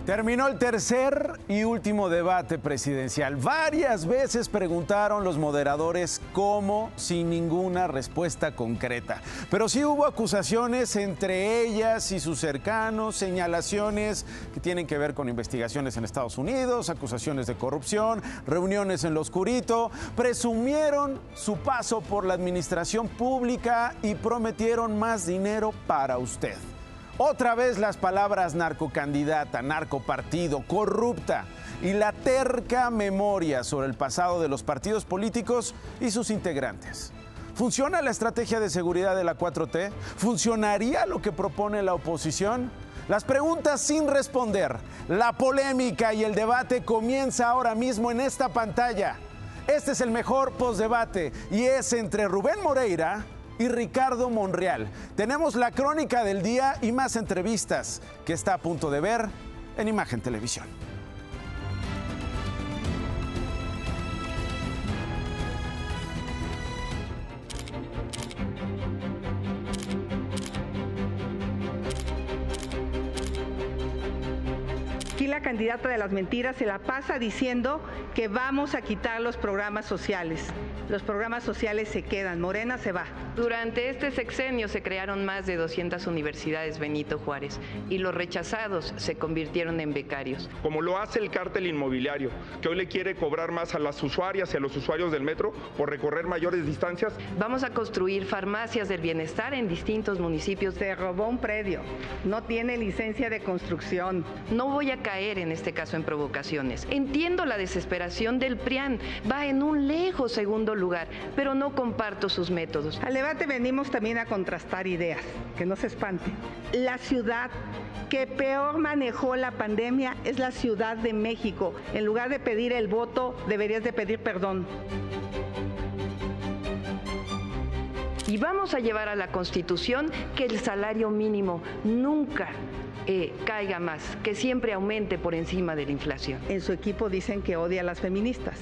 Terminó el tercer y último debate presidencial. Varias veces preguntaron los moderadores cómo, sin ninguna respuesta concreta. Pero sí hubo acusaciones entre ellas y sus cercanos, señalaciones que tienen que ver con investigaciones en Estados Unidos, acusaciones de corrupción, reuniones en lo oscurito. Presumieron su paso por la administración pública y prometieron más dinero para usted. Otra vez las palabras narcocandidata, narcopartido, corrupta y la terca memoria sobre el pasado de los partidos políticos y sus integrantes. ¿Funciona la estrategia de seguridad de la 4T? ¿Funcionaría lo que propone la oposición? Las preguntas sin responder, la polémica y el debate comienza ahora mismo en esta pantalla. Este es el mejor postdebate y es entre Rubén Moreira y Ricardo Monreal. Tenemos la crónica del día y más entrevistas que está a punto de ver en Imagen Televisión. Aquí la candidata de las mentiras se la pasa diciendo que vamos a quitar los programas sociales. Los programas sociales se quedan, Morena se va. Durante este sexenio se crearon más de 200 universidades Benito Juárez y los rechazados se convirtieron en becarios. Como lo hace el cártel inmobiliario, que hoy le quiere cobrar más a las usuarias y a los usuarios del metro por recorrer mayores distancias. Vamos a construir farmacias del bienestar en distintos municipios. Se robó un predio, no tiene licencia de construcción. No voy a caer en este caso en provocaciones. Entiendo la desesperación del PRIAN, va en un lejos segundo lugar, pero no comparto sus métodos. Al debate venimos también a contrastar ideas, que no se espanten. La ciudad que peor manejó la pandemia es la Ciudad de México. En lugar de pedir el voto, deberías de pedir perdón. Y vamos a llevar a la Constitución que el salario mínimo nunca caiga más, que siempre aumente por encima de la inflación. En su equipo dicen que odia a las feministas.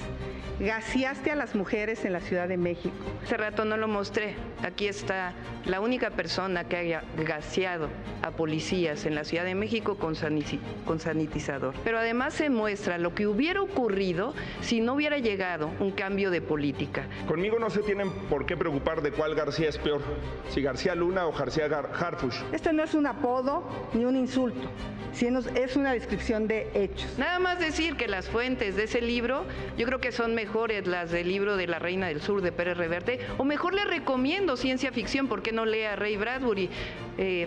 Gaseaste a las mujeres en la Ciudad de México. Hace rato no lo mostré. Aquí está la única persona que haya gaseado a policías en la Ciudad de México con sanitizador. Pero además se muestra lo que hubiera ocurrido si no hubiera llegado un cambio de política. Conmigo no se tienen por qué preocupar de cuál García es peor, si García Luna o García Harfuch. Este no es un apodo ni un insulto, sino es una descripción de hechos. Nada más decir que las fuentes de ese libro, yo creo que son mejores las del libro de La Reina del Sur de Pérez Reverte, o mejor le recomiendo ciencia ficción, ¿por qué no lea Ray Bradbury,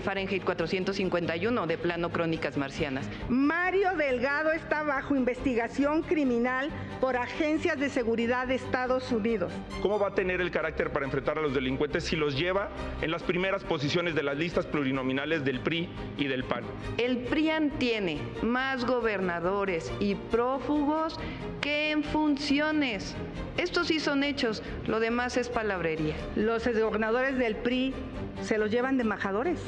Fahrenheit 451, de plano Crónicas Marcianas? Mario Delgado está bajo investigación criminal por agencias de seguridad de Estados Unidos. ¿Cómo va a tener el carácter para enfrentar a los delincuentes si los lleva en las primeras posiciones de las listas plurinominales del PRI y del PAN? El PRIAN tiene más gobernadores y prófugos que en funciones. Estos sí son hechos, lo demás es palabrería. Los gobernadores del PRI se los llevan de embajadores.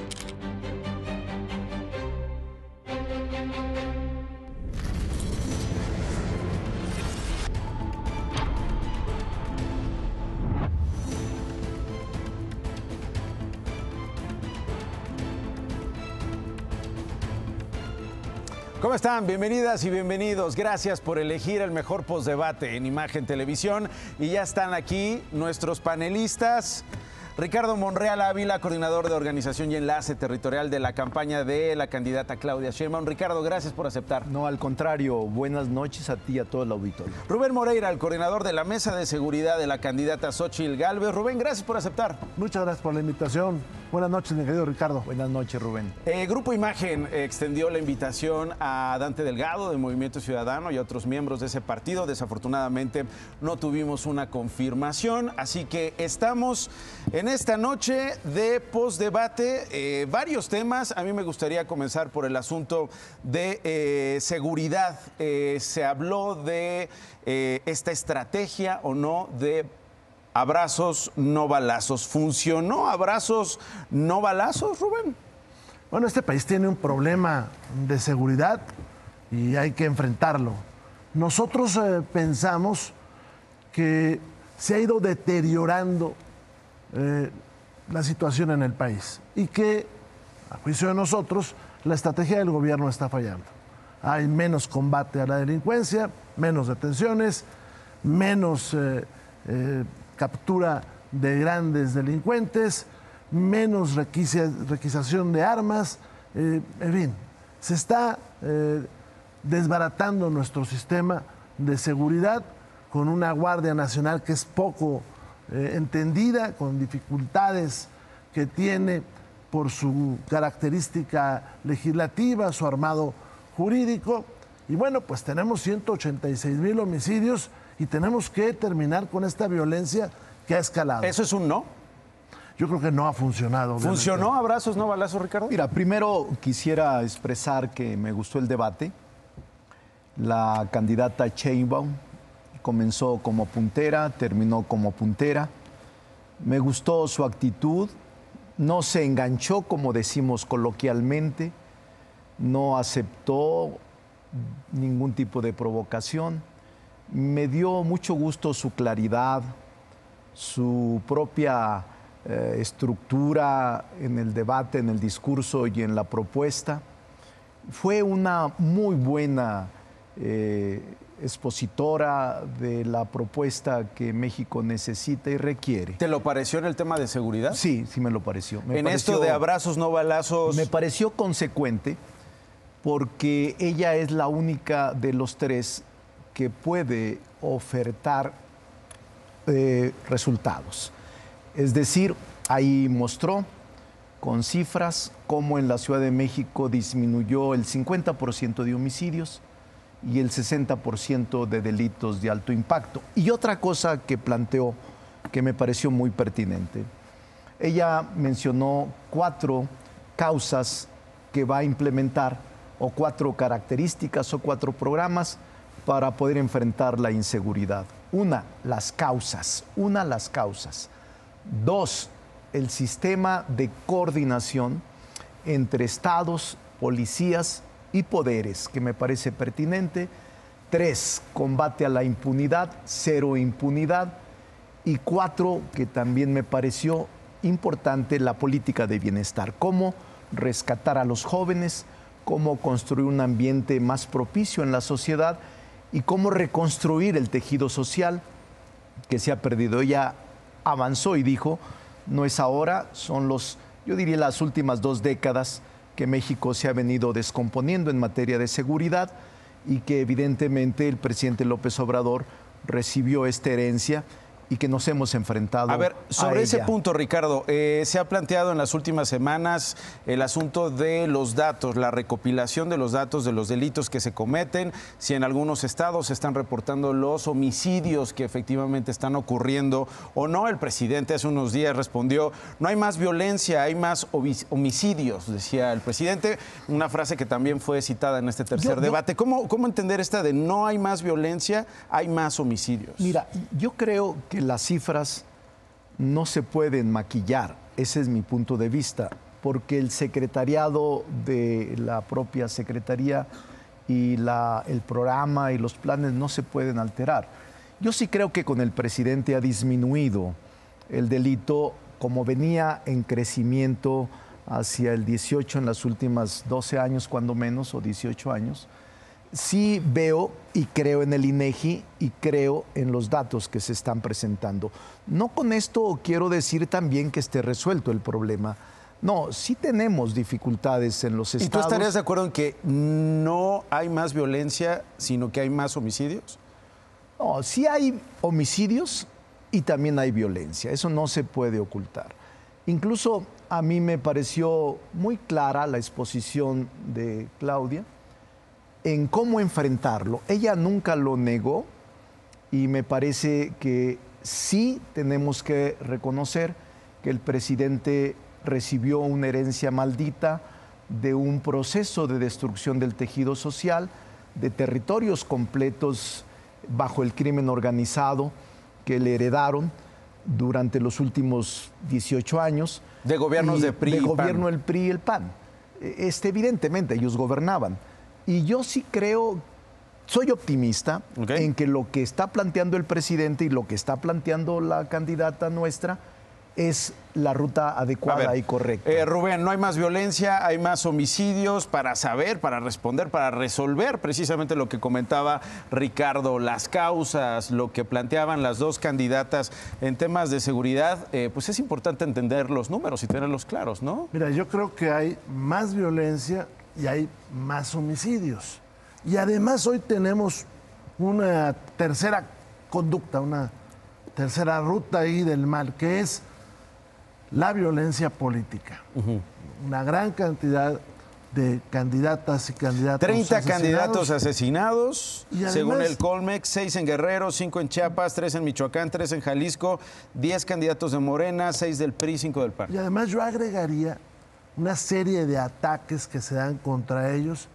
¿Cómo están? Bienvenidas y bienvenidos. Gracias por elegir el mejor postdebate en Imagen Televisión. Y ya están aquí nuestros panelistas. Ricardo Monreal Ávila, coordinador de organización y enlace territorial de la campaña de la candidata Claudia Sheinbaum. Ricardo, gracias por aceptar. No, al contrario, buenas noches a ti y a todo el auditorio. Rubén Moreira, el coordinador de la mesa de seguridad de la candidata Xóchitl Gálvez. Rubén, gracias por aceptar. Muchas gracias por la invitación. Buenas noches, mi querido Ricardo. Buenas noches, Rubén. Grupo Imagen extendió la invitación a Dante Delgado de Movimiento Ciudadano y a otros miembros de ese partido. Desafortunadamente no tuvimos una confirmación, así que estamos en esta noche de postdebate. Varios temas. A mí me gustaría comenzar por el asunto de seguridad. Se habló de esta estrategia o no de abrazos, no balazos. ¿Funcionó abrazos, no balazos, Rubén? Bueno, este país tiene un problema de seguridad y hay que enfrentarlo. Nosotros pensamos que se ha ido deteriorando la situación en el país y que, a juicio de nosotros, la estrategia del gobierno está fallando. hay menos combate a la delincuencia, menos detenciones, menos captura de grandes delincuentes, menos requisición de armas, en fin, se está desbaratando nuestro sistema de seguridad con una Guardia Nacional que es poco entendida, con dificultades que tiene por su característica legislativa, su armado jurídico. Y bueno, pues tenemos 186,000 homicidios y tenemos que terminar con esta violencia que ha escalado. ¿Eso es un no? Yo creo que no ha funcionado. Obviamente. ¿Funcionó abrazos, no balazos, Ricardo? Mira, primero quisiera expresar que me gustó el debate. La candidata Sheinbaum comenzó como puntera, terminó como puntera. Me gustó su actitud, no se enganchó, como decimos coloquialmente, no aceptó ningún tipo de provocación. Me dio mucho gusto su claridad, su propia estructura en el debate, en el discurso y en la propuesta. Fue una muy buena expositora de la propuesta que México necesita y requiere. ¿Te lo pareció en el tema de seguridad? Sí, sí me lo pareció. Esto de abrazos, no balazos. Me pareció consecuente porque ella es la única de los tres que puede ofertar resultados. Es decir, ahí mostró con cifras cómo en la Ciudad de México disminuyó el 50% de homicidios y el 60% de delitos de alto impacto. Y otra cosa que planteó que me pareció muy pertinente, ella mencionó 4 causas que va a implementar, o 4 características o 4 programas para poder enfrentar la inseguridad. Una, las causas. 2, el sistema de coordinación entre estados, policías y poderes, que me parece pertinente. 3, combate a la impunidad, 0 impunidad. Y 4, que también me pareció importante, la política de bienestar. Cómo rescatar a los jóvenes, cómo construir un ambiente más propicio en la sociedad y cómo reconstruir el tejido social que se ha perdido. Ella avanzó y dijo, no es ahora, son yo diría las últimas 2 décadas que México se ha venido descomponiendo en materia de seguridad y que evidentemente el presidente López Obrador recibió esta herencia y que nos hemos enfrentado a ver, sobre ese ella. punto, Ricardo, se ha planteado en las últimas semanas el asunto de los datos, la recopilación de los datos de los delitos que se cometen, si en algunos estados se están reportando los homicidios que efectivamente están ocurriendo o no. El presidente hace unos días respondió, no hay más violencia, hay más homicidios, decía el presidente, una frase que también fue citada en este tercer debate. ¿Cómo entender esta de no hay más violencia, hay más homicidios? Mira, yo creo que las cifras no se pueden maquillar, ese es mi punto de vista, porque el secretariado de la propia Secretaría y el programa y los planes no se pueden alterar. Yo sí creo que con el presidente ha disminuido el delito, como venía en crecimiento hacia el 18 en las últimas 12 años, cuando menos, o 18 años. Sí veo y creo en el INEGI y creo en los datos que se están presentando. No con esto quiero decir también que esté resuelto el problema. No, sí tenemos dificultades en los estados. ¿Y tú estarías de acuerdo en que no hay más violencia, sino que hay más homicidios? No, sí hay homicidios y también hay violencia. Eso no se puede ocultar. Incluso a mí me pareció muy clara la exposición de Claudia en cómo enfrentarlo. Ella nunca lo negó y me parece que sí tenemos que reconocer que el presidente recibió una herencia maldita de un proceso de destrucción del tejido social, de territorios completos bajo el crimen organizado que le heredaron durante los últimos 18 años. De gobiernos de PRI y PAN. De gobierno del PRI y el PAN. Evidentemente, ellos gobernaban. Y yo sí creo, soy optimista en que lo que está planteando el presidente y lo que está planteando la candidata nuestra es la ruta adecuada y correcta. Rubén, no hay más violencia, hay más homicidios para saber, para responder, para resolver precisamente lo que comentaba Ricardo, las causas, lo que planteaban las dos candidatas en temas de seguridad. Pues es importante entender los números y tenerlos claros, ¿no? Mira, yo creo que hay más violencia y hay más homicidios. Y además hoy tenemos una tercera conducta, una tercera ruta ahí del mal, que es la violencia política. Una gran cantidad de candidatas y candidatos 30 candidatos asesinados, y además, según el Colmex, 6 en Guerrero, 5 en Chiapas, 3 en Michoacán, 3 en Jalisco, 10 candidatos de Morena, 6 del PRI, 5 del PAN. Y además yo agregaría una serie de ataques que se dan contra ellos,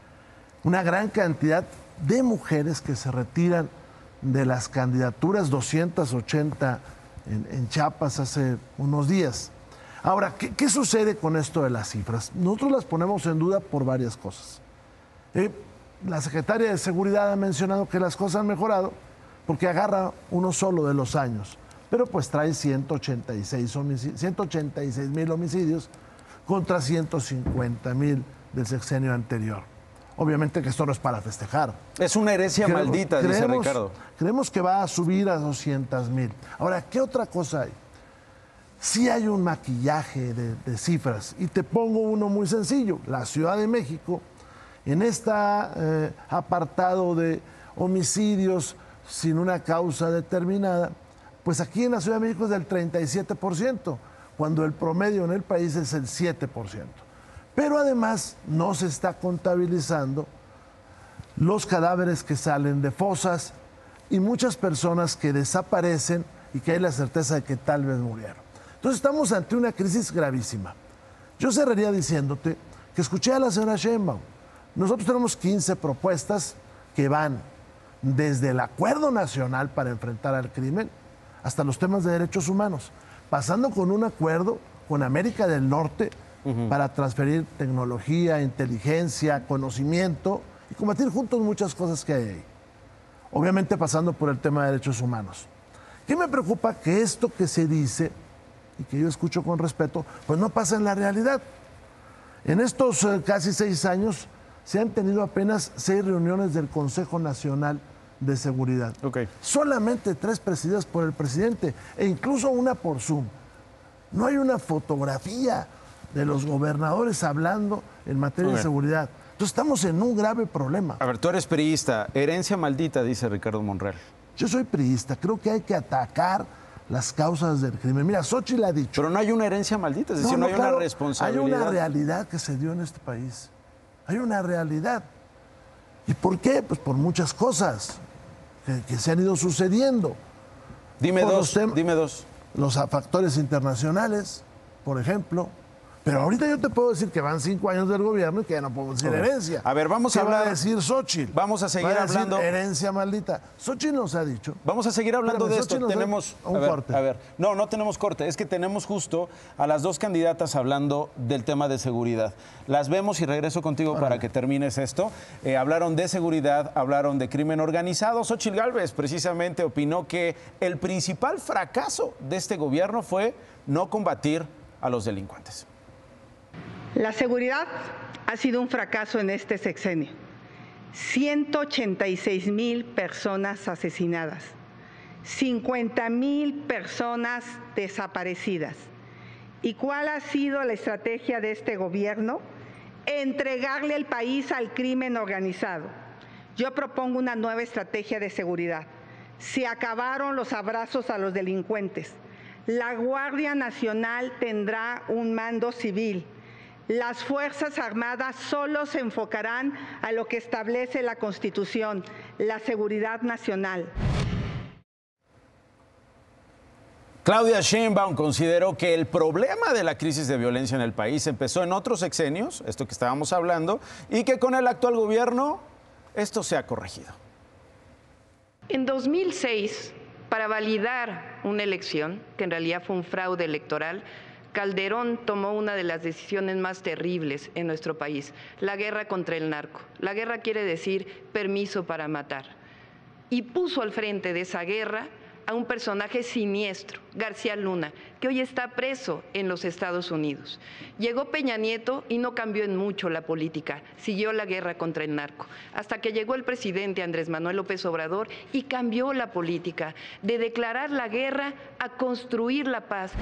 una gran cantidad de mujeres que se retiran de las candidaturas, 280 en Chiapas hace unos días. Ahora, ¿qué sucede con esto de las cifras? Nosotros las ponemos en duda por varias cosas. La secretaria de Seguridad ha mencionado que las cosas han mejorado porque agarra uno solo de los años, pero pues trae 186,000 homicidios contra 150,000 del sexenio anterior. Obviamente que esto no es para festejar. Es una herencia maldita, dice Ricardo. Creemos que va a subir a 200,000. Ahora, ¿qué otra cosa hay? Sí hay un maquillaje de cifras, y te pongo uno muy sencillo. La Ciudad de México, en este apartado de homicidios sin una causa determinada, pues aquí en la Ciudad de México es del 37%, cuando el promedio en el país es el 7%. Pero además no se está contabilizando los cadáveres que salen de fosas y muchas personas que desaparecen y que hay la certeza de que tal vez murieron. Entonces estamos ante una crisis gravísima. Yo cerraría diciéndote que escuché a la señora Sheinbaum. Nosotros tenemos 15 propuestas que van desde el acuerdo nacional para enfrentar al crimen hasta los temas de derechos humanos, pasando con un acuerdo con América del Norte para transferir tecnología, inteligencia, conocimiento y combatir juntos muchas cosas que hay ahí. Obviamente pasando por el tema de derechos humanos. ¿Qué me preocupa? Que esto que se dice y que yo escucho con respeto, pues no pasa en la realidad. En estos casi 6 años se han tenido apenas 6 reuniones del Consejo Nacional de Seguridad. Solamente 3 presididas por el presidente e incluso una por Zoom. No hay una fotografía de los gobernadores hablando en materia de seguridad. Entonces estamos en un grave problema. A ver, tú eres priista, herencia maldita, dice Ricardo Monreal. Yo soy priista, creo que hay que atacar las causas del crimen. Mira, Xóchitl ha dicho... Pero no hay una herencia maldita, es decir, no hay una responsabilidad. Hay una realidad que se dio en este país. Hay una realidad. ¿Y por qué? Pues por muchas cosas que se han ido sucediendo. Dime dos. Los factores internacionales, por ejemplo. Pero ahorita yo te puedo decir que van 5 años del gobierno y que ya no puedo decir herencia. A ver, vamos a hablar. Va a decir Xóchitl. Vamos a seguir hablando. Herencia maldita. Xóchitl nos ha dicho. Vamos a seguir hablando de esto. Tenemos un corte. A ver, no tenemos corte. Es que tenemos justo a las dos candidatas hablando del tema de seguridad. Las vemos y regreso contigo para que termines esto. Hablaron de seguridad, hablaron de crimen organizado. Xóchitl Gálvez precisamente opinó que el principal fracaso de este gobierno fue no combatir a los delincuentes. La seguridad ha sido un fracaso en este sexenio. 186,000 personas asesinadas, 50,000 personas desaparecidas. ¿Y cuál ha sido la estrategia de este gobierno? Entregarle el país al crimen organizado. Yo propongo una nueva estrategia de seguridad. Se acabaron los abrazos a los delincuentes. La Guardia Nacional tendrá un mando civil. Las Fuerzas Armadas solo se enfocarán a lo que establece la Constitución, la seguridad nacional. Claudia Sheinbaum consideró que el problema de la crisis de violencia en el país empezó en otros sexenios, esto que estábamos hablando, y que con el actual gobierno esto se ha corregido. En 2006, para validar una elección, que en realidad fue un fraude electoral, Calderón tomó una de las decisiones más terribles en nuestro país, la guerra contra el narco. La guerra quiere decir permiso para matar. Y puso al frente de esa guerra a un personaje siniestro, García Luna, que hoy está preso en los Estados Unidos. Llegó Peña Nieto y no cambió en mucho la política, siguió la guerra contra el narco, hasta que llegó el presidente Andrés Manuel López Obrador y cambió la política, de declarar la guerra a construir la paz.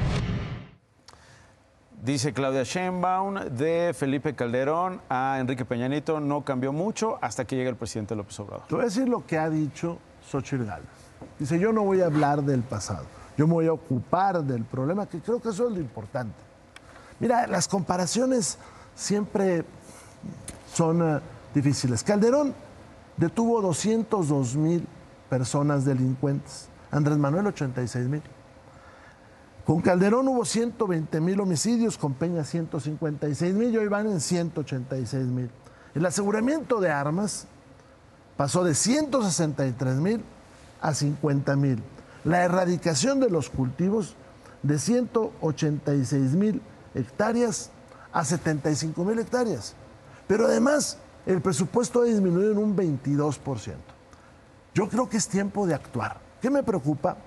Dice Claudia Sheinbaum, de Felipe Calderón a Enrique Peña Nieto no cambió mucho hasta que llega el presidente López Obrador. Te voy a decir lo que ha dicho Xóchitl Gálvez. Dice, yo no voy a hablar del pasado, yo me voy a ocupar del problema, que creo que eso es lo importante. Mira, las comparaciones siempre son difíciles. Calderón detuvo 202,000 personas delincuentes, Andrés Manuel 86,000. Con Calderón hubo 120,000 homicidios, con Peña 156,000 y hoy van en 186,000. El aseguramiento de armas pasó de 163,000 a 50,000. La erradicación de los cultivos de 186,000 hectáreas a 75,000 hectáreas. Pero además, el presupuesto ha disminuido en un 22%. Yo creo que es tiempo de actuar. ¿Qué me preocupa?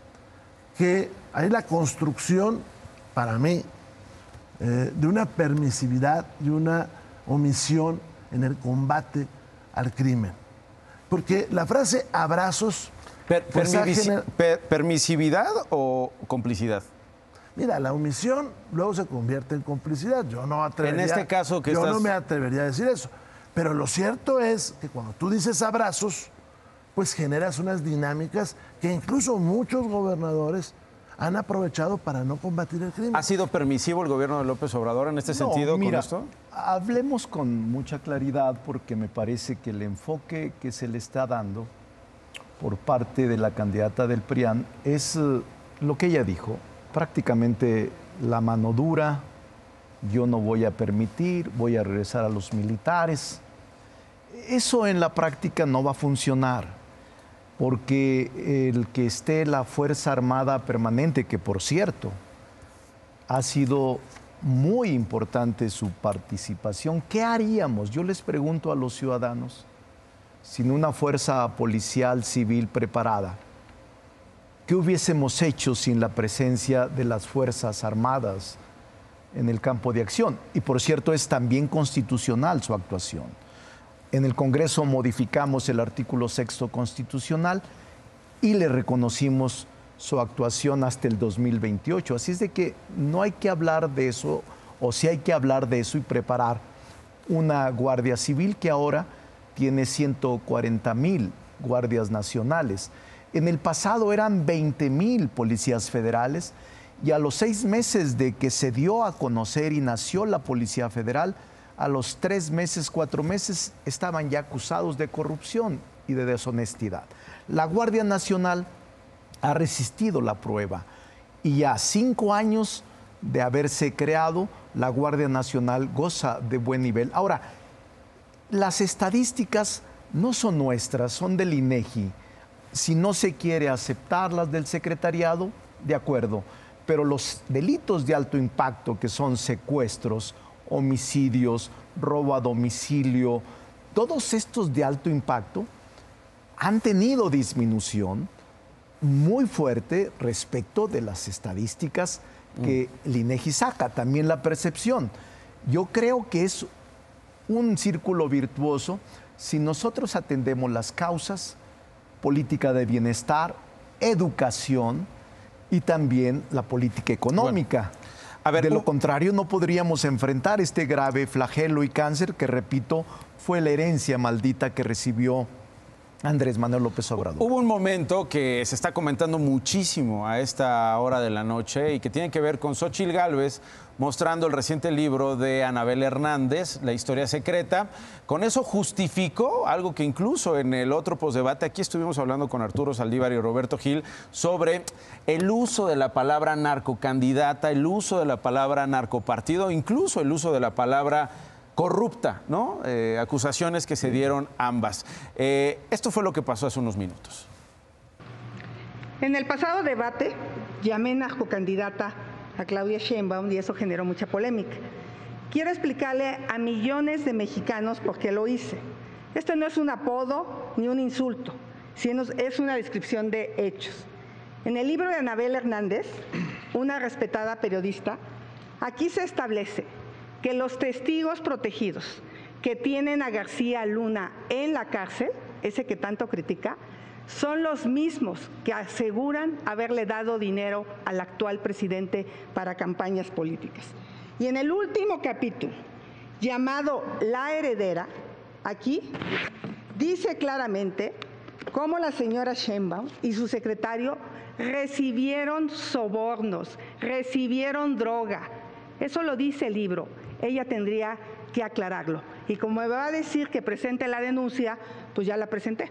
Que hay la construcción, para mí, de una permisividad y una omisión en el combate al crimen. Porque la frase abrazos... ¿Permisividad o complicidad? Mira, la omisión luego se convierte en complicidad. Yo no atrevería, en este caso que no me atrevería a decir eso. Pero lo cierto es que cuando tú dices abrazos, pues generas unas dinámicas que incluso muchos gobernadores han aprovechado para no combatir el crimen. ¿Ha sido permisivo el gobierno de López Obrador en este sentido con esto? Hablemos con mucha claridad porque me parece que el enfoque que se le está dando por parte de la candidata del PRIAN es lo que ella dijo, prácticamente la mano dura, yo no voy a permitir, voy a regresar a los militares. Eso en la práctica no va a funcionar, porque el que esté la Fuerza Armada Permanente, que por cierto ha sido muy importante su participación, ¿qué haríamos? Yo les pregunto a los ciudadanos, sin una fuerza policial civil preparada, ¿qué hubiésemos hecho sin la presencia de las Fuerzas Armadas en el campo de acción? Y por cierto, es también constitucional su actuación. En el Congreso modificamos el artículo 6º constitucional y le reconocimos su actuación hasta el 2028. Así es de que no hay que hablar de eso, o sí hay que hablar de eso y preparar una Guardia Civil que ahora tiene 140,000 guardias nacionales. En el pasado eran 20,000 policías federales y a los 6 meses de que se dio a conocer y nació la Policía Federal, a los 3 meses, 4 meses estaban ya acusados de corrupción y de deshonestidad. La Guardia Nacional ha resistido la prueba y a 5 años de haberse creado, la Guardia Nacional goza de buen nivel. Ahora, las estadísticas no son nuestras, son del INEGI. Si no se quiere aceptarlas del secretariado, de acuerdo, pero los delitos de alto impacto, que son secuestros, homicidios, robo a domicilio, todos estos de alto impacto han tenido disminución muy fuerte respecto de las estadísticas que el INEGI saca, también la percepción. Yo creo que es un círculo virtuoso si nosotros atendemos las causas, política de bienestar, educación y también la política económica. Bueno, a ver, de lo contrario no podríamos enfrentar este grave flagelo y cáncer que, repito, fue la herencia maldita que recibió Andrés Manuel López Obrador. Hubo un momento que se está comentando muchísimo a esta hora de la noche y que tiene que ver con Xóchitl Gálvez mostrando el reciente libro de Anabel Hernández, La Historia Secreta. Con eso justificó algo que incluso en el otro posdebate, aquí estuvimos hablando con Arturo Saldívar y Roberto Gil sobre el uso de la palabra narcocandidata, el uso de la palabra narcopartido, incluso el uso de la palabra corrupta, ¿no? Acusaciones que se dieron ambas. Esto fue lo que pasó hace unos minutos. En el pasado debate llamé narcocandidata a Claudia Sheinbaum y eso generó mucha polémica. Quiero explicarle a millones de mexicanos por qué lo hice. Esto no es un apodo ni un insulto, sino es una descripción de hechos. En el libro de Anabel Hernández, una respetada periodista, aquí se establece que los testigos protegidos que tienen a García Luna en la cárcel, ese que tanto critica, son los mismos que aseguran haberle dado dinero al actual presidente para campañas políticas. Y en el último capítulo, llamado La Heredera, aquí dice claramente cómo la señora Sheinbaum y su secretario recibieron sobornos, recibieron droga. Eso lo dice el libro. Ella tendría que aclararlo. Y como me va a decir que presente la denuncia, pues ya la presenté.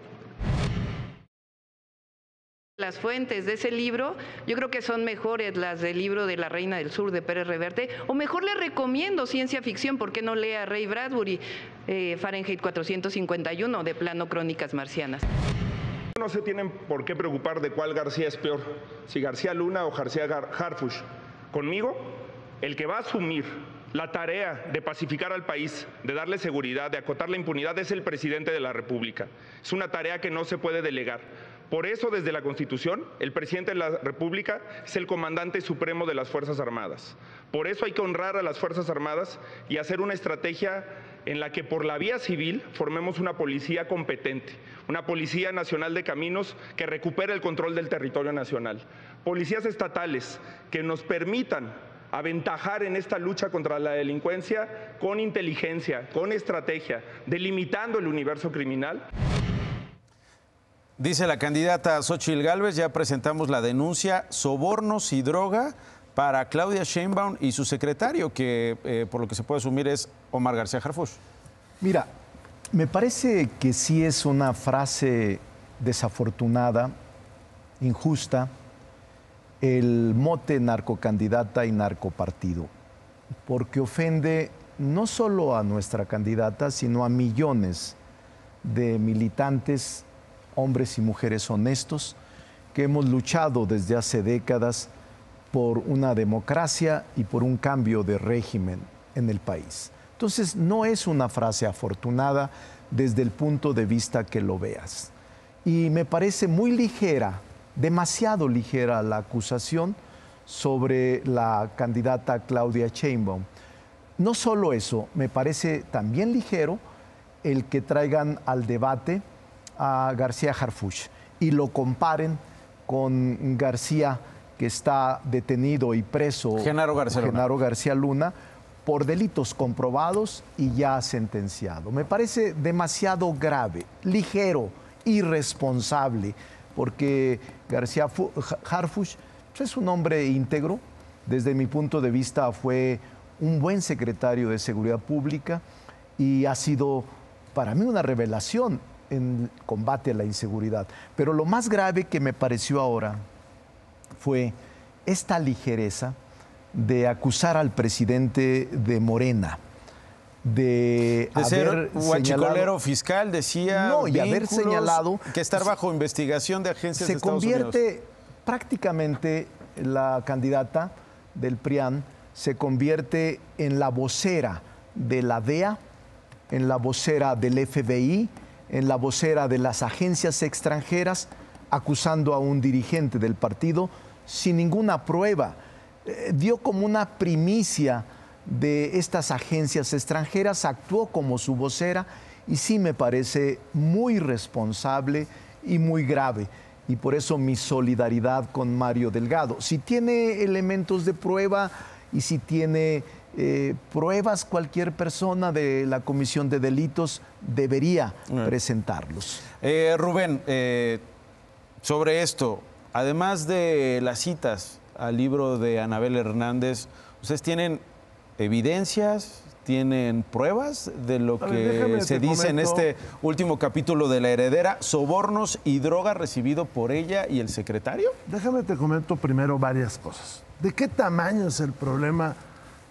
Las fuentes de ese libro, yo creo que son mejores las del libro de La Reina del Sur de Pérez Reverte, o mejor le recomiendo ciencia ficción, ¿por qué no lea Ray Bradbury, Fahrenheit 451, de plano Crónicas Marcianas? No se tienen por qué preocupar de cuál García es peor, si García Luna o García Harfuch. Conmigo, el que va a asumir la tarea de pacificar al país, de darle seguridad, de acotar la impunidad, es el presidente de la República. Es una tarea que no se puede delegar. Por eso, desde la Constitución, el presidente de la República es el comandante supremo de las Fuerzas Armadas. Por eso hay que honrar a las Fuerzas Armadas y hacer una estrategia en la que por la vía civil formemos una policía competente, una Policía Nacional de Caminos que recupere el control del territorio nacional, policías estatales que nos permitan aventajar en esta lucha contra la delincuencia con inteligencia, con estrategia, delimitando el universo criminal. Dice la candidata Xóchitl Gálvez, ya presentamos la denuncia, sobornos y droga para Claudia Sheinbaum y su secretario, que por lo que se puede asumir es Omar García Harfuch. Mira, me parece que sí es una frase desafortunada, injusta, el mote narcocandidata y narcopartido, porque ofende no solo a nuestra candidata, sino a millones de militantes, hombres y mujeres honestos, que hemos luchado desde hace décadas por una democracia y por un cambio de régimen en el país. Entonces, no es una frase afortunada desde el punto de vista que lo veas. Y me parece muy ligera, demasiado ligera la acusación sobre la candidata Claudia Sheinbaum. No solo eso, me parece también ligero el que traigan al debate a García Harfuch y lo comparen con García, que está detenido y preso, Genaro García Luna, por delitos comprobados y ya sentenciado. Me parece demasiado grave, ligero, irresponsable, porque García Harfuch es un hombre íntegro. Desde mi punto de vista fue un buen secretario de Seguridad Pública y ha sido para mí una revelación en combate a la inseguridad. Pero lo más grave que me pareció ahora fue esta ligereza de acusar al presidente de Morena, de ser guachicolero fiscal, decía, no, y haber señalado que estar bajo investigación de agencias de Estados Unidos. Se convierte prácticamente la candidata del PRIAN se convierte en la vocera de la DEA, en la vocera del FBI, en la vocera de las agencias extranjeras, acusando a un dirigente del partido sin ninguna prueba. Dio como una primicia de estas agencias extranjeras, actuó como su vocera y sí me parece muy responsable y muy grave. Y por eso mi solidaridad con Mario Delgado. Si tiene elementos de prueba y si tiene pruebas, cualquier persona de la Comisión de Delitos debería presentarlos. Rubén, sobre esto, además de las citas al libro de Anabel Hernández, ¿ustedes tienen evidencias, tienen pruebas de lo que se dice en este último capítulo de La Heredera, sobornos y droga recibido por ella y el secretario? Déjame te comento primero varias cosas. ¿De qué tamaño es el problema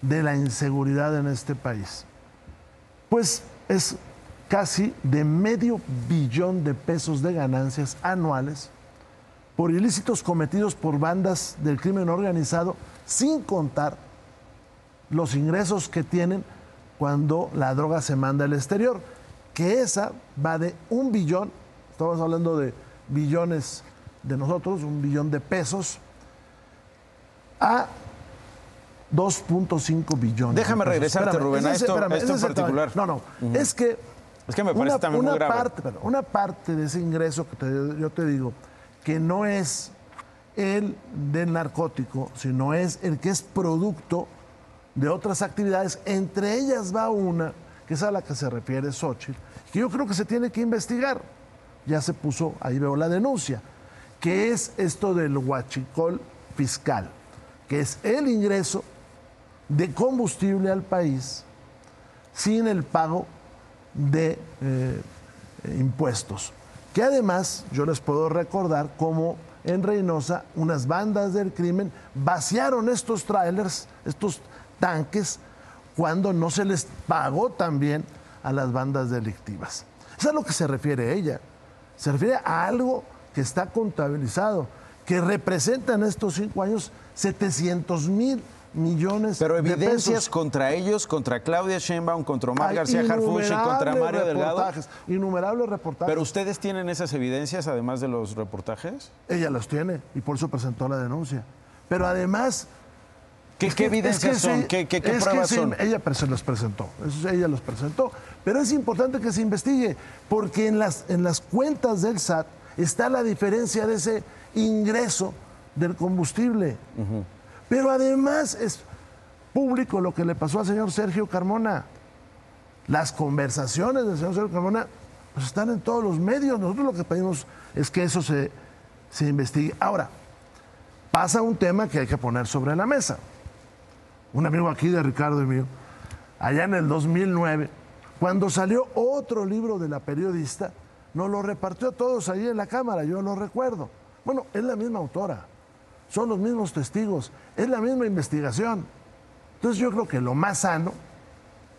de la inseguridad en este país? Pues es casi de $500 billion de pesos de ganancias anuales por ilícitos cometidos por bandas del crimen organizado, sin contar los ingresos que tienen cuando la droga se manda al exterior, que esa va de $1 billón, estamos hablando de billones de nosotros, 1 billón de pesos, a 2.5 billones. Déjame de pesos. regresarte, Espérame, Rubén, a esto en particular. No, es que... Es que me parece también muy grave. Una parte de ese ingreso que yo te digo, que no es el del narcótico, sino es el que es producto de otras actividades, entre ellas va una, que es a la que se refiere Xóchitl, que yo creo que se tiene que investigar. Ya se puso, ahí veo la denuncia, que es esto del huachicol fiscal, que es el ingreso de combustible al país sin el pago de impuestos. Que además yo les puedo recordar cómo en Reynosa unas bandas del crimen vaciaron estos trailers, estos tanques, cuando no se les pagó también a las bandas delictivas. Eso es a lo que se refiere ella. Se refiere a algo que está contabilizado, que representa en estos 5 años 700,000 millones Pero de pesos. Pero evidencias contra ellos, contra Claudia Sheinbaum, contra Omar García Harfuch y contra Mario Delgado. Innumerables reportajes. ¿Pero ustedes tienen esas evidencias además de los reportajes? Ella los tiene y por eso presentó la denuncia. Pero además... ¿Qué evidencias son? ¿Qué pruebas son? Ella se los presentó, ella los presentó. Pero es importante que se investigue, porque en las cuentas del SAT está la diferencia de ese ingreso del combustible. Pero además es público lo que le pasó al señor Sergio Carmona. Las conversaciones del señor Sergio Carmona pues están en todos los medios. Nosotros lo que pedimos es que eso se investigue. Ahora, pasa un tema que hay que poner sobre la mesa. Un amigo aquí de Ricardo y mío, allá en el 2009, cuando salió otro libro de la periodista, nos lo repartió a todos ahí en la Cámara, yo lo recuerdo. Bueno, es la misma autora, son los mismos testigos, es la misma investigación. Entonces yo creo que lo más sano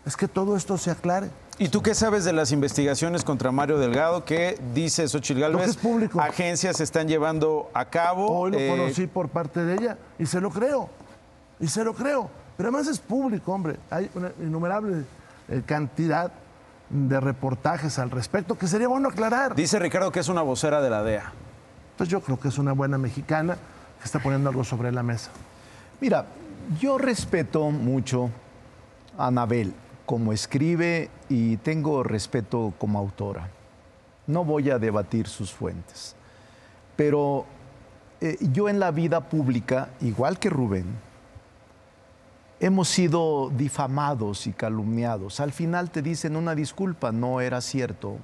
es que todo esto se aclare. ¿Y tú qué sabes de las investigaciones contra Mario Delgado que dice Xóchitl Gálvez? Lo que es público. Agencias están llevando a cabo. Hoy lo conocí por parte de ella y se lo creo. Pero además es público, hombre. Hay una innumerable cantidad de reportajes al respecto que sería bueno aclarar. Dice Ricardo que es una vocera de la DEA. Pues yo creo que es una buena mexicana que está poniendo algo sobre la mesa. Mira, yo respeto mucho a Anabel como escribe y tengo respeto como autora. No voy a debatir sus fuentes. Pero yo en la vida pública, igual que Rubén, hemos sido difamados y calumniados. Al final te dicen una disculpa, no era cierto.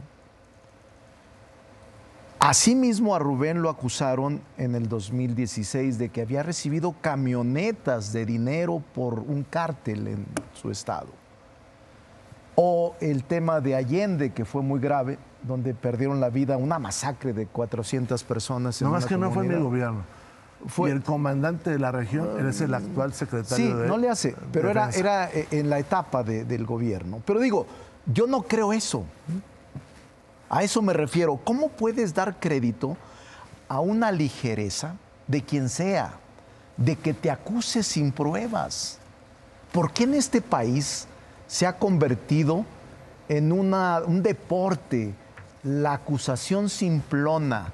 Asimismo a Rubén lo acusaron en el 2016 de que había recibido camionetas de dinero por un cártel en su estado. O el tema de Allende, que fue muy grave, donde perdieron la vida, una masacre de 400 personas. No más que no fue mi gobierno. Y el comandante de la región, él es el actual secretario de... Sí, no le hace, pero era en la etapa del gobierno. Pero digo, yo no creo eso. A eso me refiero. ¿Cómo puedes dar crédito a una ligereza de quien sea, de que te acuse sin pruebas? ¿Por qué en este país se ha convertido en un deporte la acusación simplona?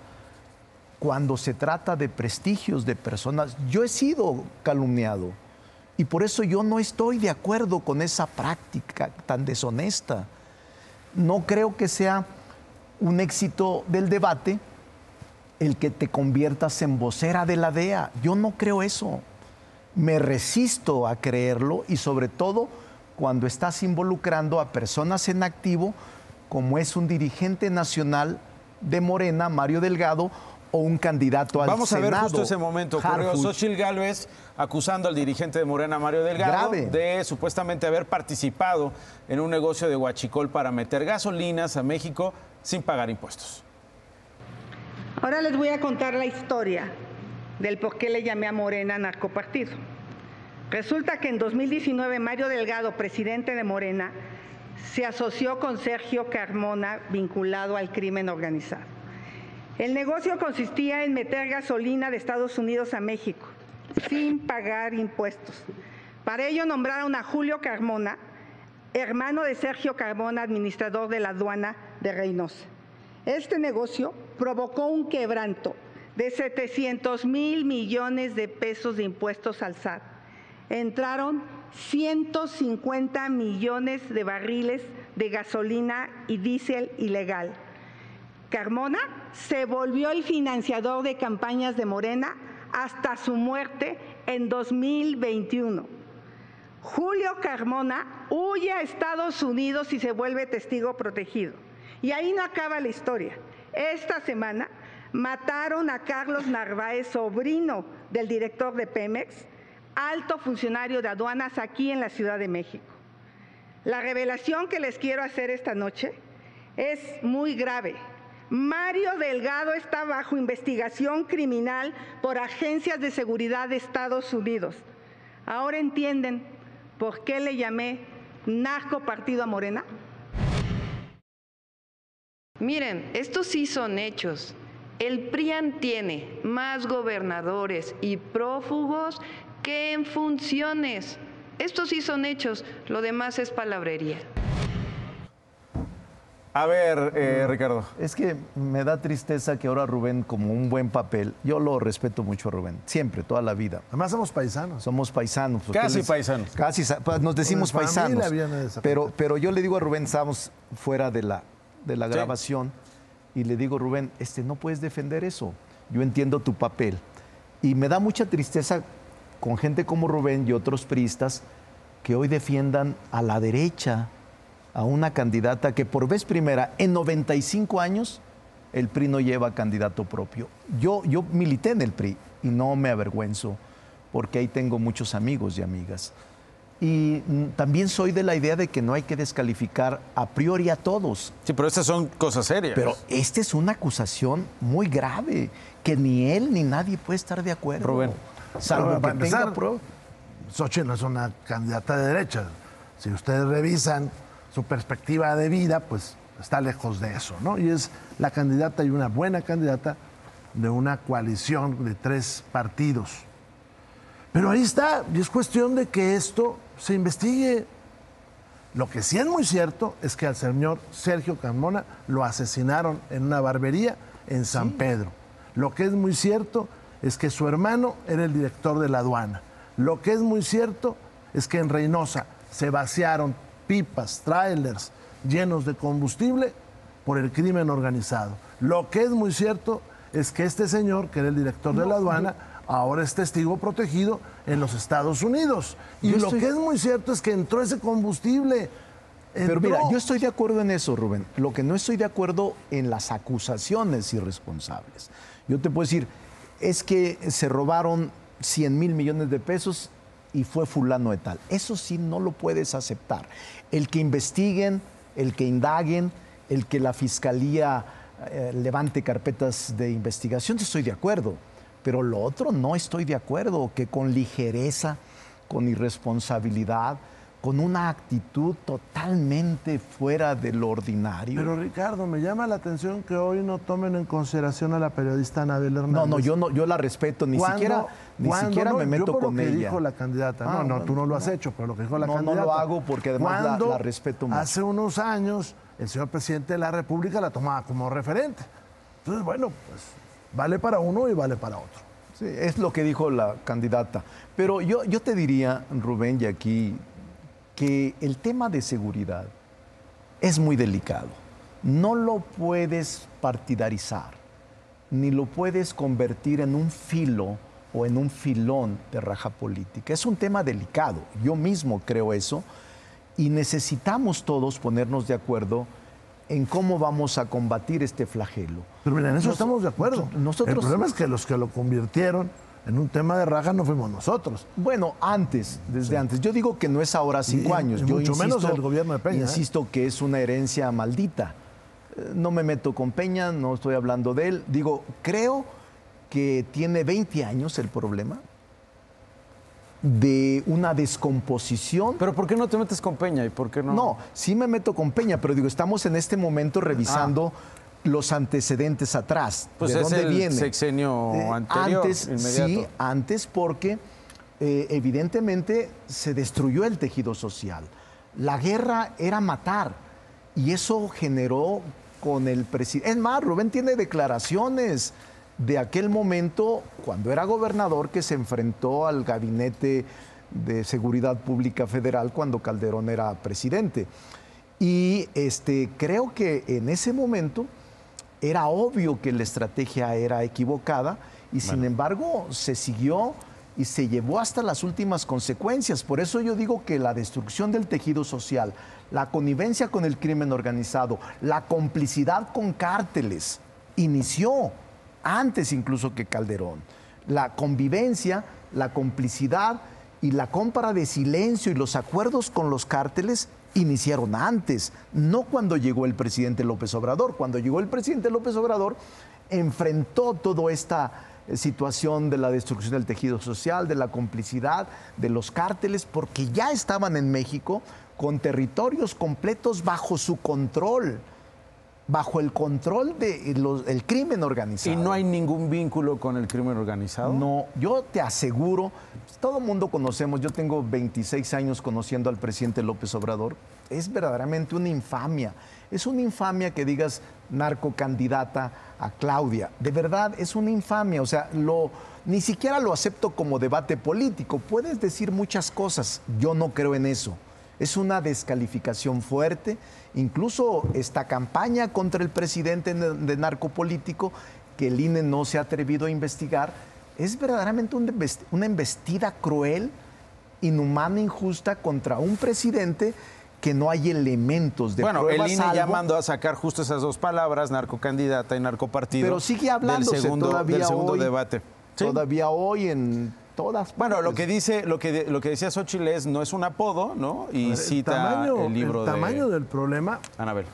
Cuando se trata de prestigios de personas, yo he sido calumniado y por eso yo no estoy de acuerdo con esa práctica tan deshonesta. No creo que sea un éxito del debate el que te conviertas en vocera de la DEA. Yo no creo eso. Me resisto a creerlo y sobre todo cuando estás involucrando a personas en activo como es un dirigente nacional de Morena, Mario Delgado, o un candidato al Senado. Vamos a ver justo ese momento. Ocurrió Xóchitl Gálvez acusando al dirigente de Morena, Mario Delgado, de supuestamente haber participado en un negocio de huachicol para meter gasolinas a México sin pagar impuestos. Ahora les voy a contar la historia del por qué le llamé a Morena narcopartido. Resulta que en 2019 Mario Delgado, presidente de Morena, se asoció con Sergio Carmona vinculado al crimen organizado. El negocio consistía en meter gasolina de Estados Unidos a México sin pagar impuestos. Para ello nombraron a Julio Carmona, hermano de Sergio Carmona, administrador de la aduana de Reynosa. Este negocio provocó un quebranto de 700,000 millones de pesos de impuestos al SAT. Entraron 150 millones de barriles de gasolina y diésel ilegal. Carmona se volvió el financiador de campañas de Morena hasta su muerte en 2021. Julio Carmona huye a Estados Unidos y se vuelve testigo protegido. Y ahí no acaba la historia. Esta semana mataron a Carlos Narváez, sobrino del director de Pemex, alto funcionario de aduanas aquí en la Ciudad de México. La revelación que les quiero hacer esta noche es muy grave. Mario Delgado está bajo investigación criminal por agencias de seguridad de Estados Unidos. ¿Ahora entienden por qué le llamé narco partido a Morena? Miren, estos sí son hechos. El PRIAN tiene más gobernadores y prófugos que en funciones. Estos sí son hechos, lo demás es palabrería. A ver, Ricardo. Es que me da tristeza que ahora Rubén, como un buen papel, yo lo respeto mucho a Rubén, siempre, toda la vida. Además somos paisanos. Somos paisanos. Casi paisanos. Casi, pues, nos decimos paisanos. Pero Pero yo le digo a Rubén, estábamos fuera de la grabación, y le digo, Rubén, no puedes defender eso. Yo entiendo tu papel. Y me da mucha tristeza con gente como Rubén y otros priistas que hoy defiendan a la derecha, a una candidata que por vez primera en 95 años el PRI no lleva candidato propio. Yo milité en el PRI y no me avergüenzo porque ahí tengo muchos amigos y amigas. Y también soy de la idea de que no hay que descalificar a priori a todos. Sí, pero estas son cosas serias. Pero esta es una acusación muy grave que ni él ni nadie puede estar de acuerdo. Rubén. Salvo que tenga pruebas. Xochitl no es una candidata de derecha. Si ustedes revisan su perspectiva de vida, pues está lejos de eso, ¿no? Y es la candidata y una buena candidata de una coalición de 3 partidos. Pero ahí está, y es cuestión de que esto se investigue. Lo que sí es muy cierto es que al señor Sergio Carmona lo asesinaron en una barbería en San Pedro. Lo que es muy cierto es que su hermano era el director de la aduana. Lo que es muy cierto es que en Reynosa se vaciaron pipas, trailers llenos de combustible por el crimen organizado. Lo que es muy cierto es que este señor, que era el director de la aduana, ahora es testigo protegido en los Estados Unidos. Y lo que es muy cierto es que entró ese combustible. Pero mira, yo estoy de acuerdo en eso, Rubén. Lo que no estoy de acuerdo en las acusaciones irresponsables. Yo te puedo decir, es que se robaron 100,000 millones de pesos y fue fulano de tal. Eso sí no lo puedes aceptar. El que investiguen, el que indaguen, el que la fiscalía levante carpetas de investigación, estoy de acuerdo. Pero lo otro no estoy de acuerdo, que con ligereza, con irresponsabilidad, con una actitud totalmente fuera de lo ordinario. Pero Ricardo, me llama la atención que hoy no tomen en consideración a la periodista Anabel Hernández. Yo la respeto, ni siquiera me meto con ella. Lo que dijo la candidata, tú no lo has hecho, pero lo que dijo la candidata. No lo hago porque además la respeto mucho. Hace unos años el señor presidente de la República la tomaba como referente. Entonces, bueno, pues vale para uno y vale para otro. Sí, es lo que dijo la candidata. Pero yo te diría, Rubén, y aquí, que el tema de seguridad es muy delicado. No lo puedes partidarizar, ni lo puedes convertir en un filo o en un filón de raja política. Es un tema delicado, yo mismo creo eso, y necesitamos todos ponernos de acuerdo en cómo vamos a combatir este flagelo. Pero mira, en eso estamos de acuerdo. El problema es que los que lo convirtieron en un tema de raja no fuimos nosotros. Bueno, desde antes. Yo digo que no es ahora 5 años. Yo mucho menos el gobierno de Peña. Insisto que es una herencia maldita. No me meto con Peña, no estoy hablando de él. Digo, creo que tiene 20 años el problema de una descomposición. ¿Pero por qué no te metes con Peña y por qué no? No, sí me meto con Peña, pero digo, estamos en este momento revisando los antecedentes atrás. Pues ¿de dónde viene? Sexenio anterior, inmediato. Sí, antes porque evidentemente se destruyó el tejido social. La guerra era matar y eso generó con el presidente. Es más, Rubén tiene declaraciones de aquel momento, cuando era gobernador, que se enfrentó al Gabinete de Seguridad Pública Federal cuando Calderón era presidente. Y creo que en ese momento era obvio que la estrategia era equivocada y sin embargo se siguió y se llevó hasta las últimas consecuencias. Por eso yo digo que la destrucción del tejido social, la connivencia con el crimen organizado, la complicidad con cárteles, inició antes incluso que Calderón. La convivencia, la complicidad y la compra de silencio y los acuerdos con los cárteles iniciaron antes, no cuando llegó el presidente López Obrador. Cuando llegó el presidente López Obrador, enfrentó toda esta situación de la destrucción del tejido social, de la complicidad, de los cárteles, porque ya estaban en México con territorios completos bajo su control, bajo el control del crimen organizado. ¿Y no hay ningún vínculo con el crimen organizado? No, yo te aseguro, todo el mundo conocemos, yo tengo 26 años conociendo al presidente López Obrador, es verdaderamente una infamia. Es una infamia que digas narcocandidata a Claudia. De verdad, es una infamia. O sea, ni siquiera lo acepto como debate político. Puedes decir muchas cosas, yo no creo en eso. Es una descalificación fuerte. Incluso esta campaña contra el presidente de narcopolítico, que el INE no se ha atrevido a investigar, es verdaderamente una embestida cruel, inhumana, injusta contra un presidente que no hay elementos de pruebas. Bueno, el INE ya algo, mandó a sacar justo esas dos palabras, narcocandidata y narcopartido. Pero sigue hablándose del segundo hoy, debate. ¿Sí? Todavía hoy en todas Bueno, partes. lo que decía Xóchitl es, no es un apodo, ¿no? Y cita el libro El tamaño del problema, Anabel,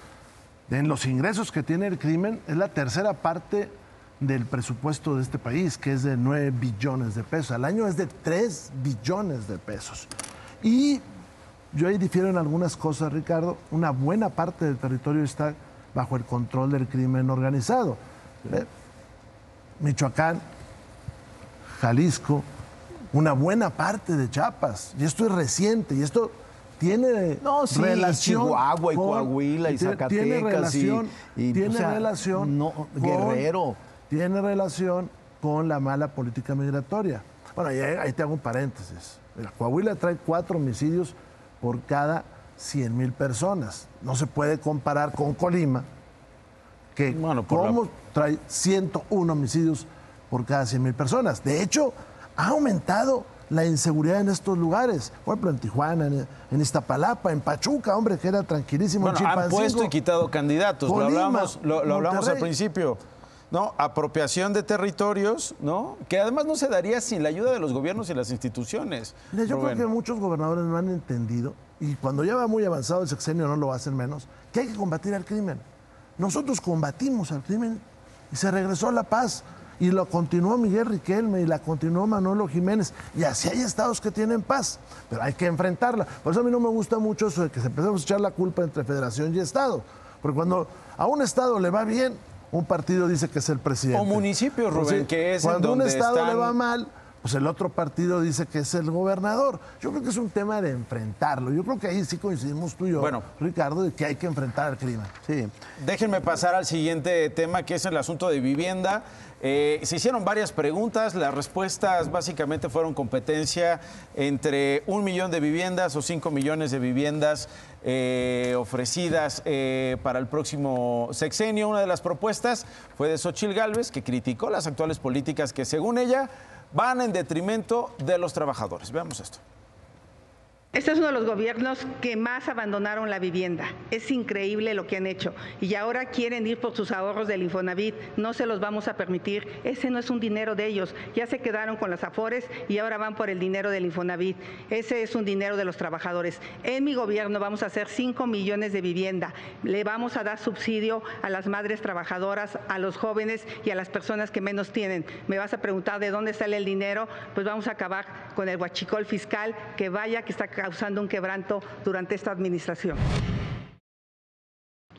en los ingresos que tiene el crimen, es la tercera parte del presupuesto de este país, que es de 9 billones de pesos. Al año es de 3 billones de pesos. Y yo ahí difiero en algunas cosas, Ricardo. Una buena parte del territorio está bajo el control del crimen organizado. Michoacán, Jalisco, una buena parte de Chiapas. Y esto es reciente, y esto tiene relación. Chihuahua y Coahuila y Zacatecas tiene relación, Guerrero. Tiene relación con la mala política migratoria. Bueno, ahí te hago un paréntesis. Mira, Coahuila trae 4 homicidios por cada 100,000 personas. No se puede comparar con Colima, que trae 101 homicidios por cada 100,000 personas. De hecho, ha aumentado la inseguridad en estos lugares. Por ejemplo, en Tijuana, en Iztapalapa, en Pachuca, hombre, que era tranquilísimo. Bueno, han puesto y quitado candidatos. Colima, lo hablamos al principio. ¿No? Apropiación de territorios, ¿no? Que además no se daría sin la ayuda de los gobiernos y las instituciones. Mira, yo creo que muchos gobernadores no han entendido, y cuando ya va muy avanzado el sexenio no lo hacen menos, que hay que combatir al crimen. Nosotros combatimos al crimen y se regresó la paz. Y lo continuó Miguel Riquelme y la continuó Manolo Jiménez. Y así hay estados que tienen paz, pero hay que enfrentarla. Por eso a mí no me gusta mucho eso de que se empecemos a echar la culpa entre federación y estado. Porque cuando a un estado le va bien, un partido dice que es el presidente. O municipio, Rubén, que es cuando en donde un estado están... le va mal, pues el otro partido dice que es el gobernador. Yo creo que es un tema de enfrentarlo. Yo creo que ahí sí coincidimos tú y yo, Ricardo, de que hay que enfrentar el crimen. Sí. Déjenme pasar al siguiente tema, que es el asunto de vivienda. Se hicieron varias preguntas, las respuestas básicamente fueron competencia entre 1 millón de viviendas o 5 millones de viviendas ofrecidas para el próximo sexenio. Una de las propuestas fue de Xóchitl Gálvez, que criticó las actuales políticas que, según ella, van en detrimento de los trabajadores. Veamos esto. Este es uno de los gobiernos que más abandonaron la vivienda. Es increíble lo que han hecho. Y ahora quieren ir por sus ahorros del Infonavit. No se los vamos a permitir. Ese no es un dinero de ellos. Ya se quedaron con las Afores y ahora van por el dinero del Infonavit. Ese es un dinero de los trabajadores. En mi gobierno vamos a hacer 5 millones de vivienda. Le vamos a dar subsidio a las madres trabajadoras, a los jóvenes y a las personas que menos tienen. Me vas a preguntar de dónde sale el dinero. Pues vamos a acabar con el huachicol fiscal que está causando un quebranto durante esta administración.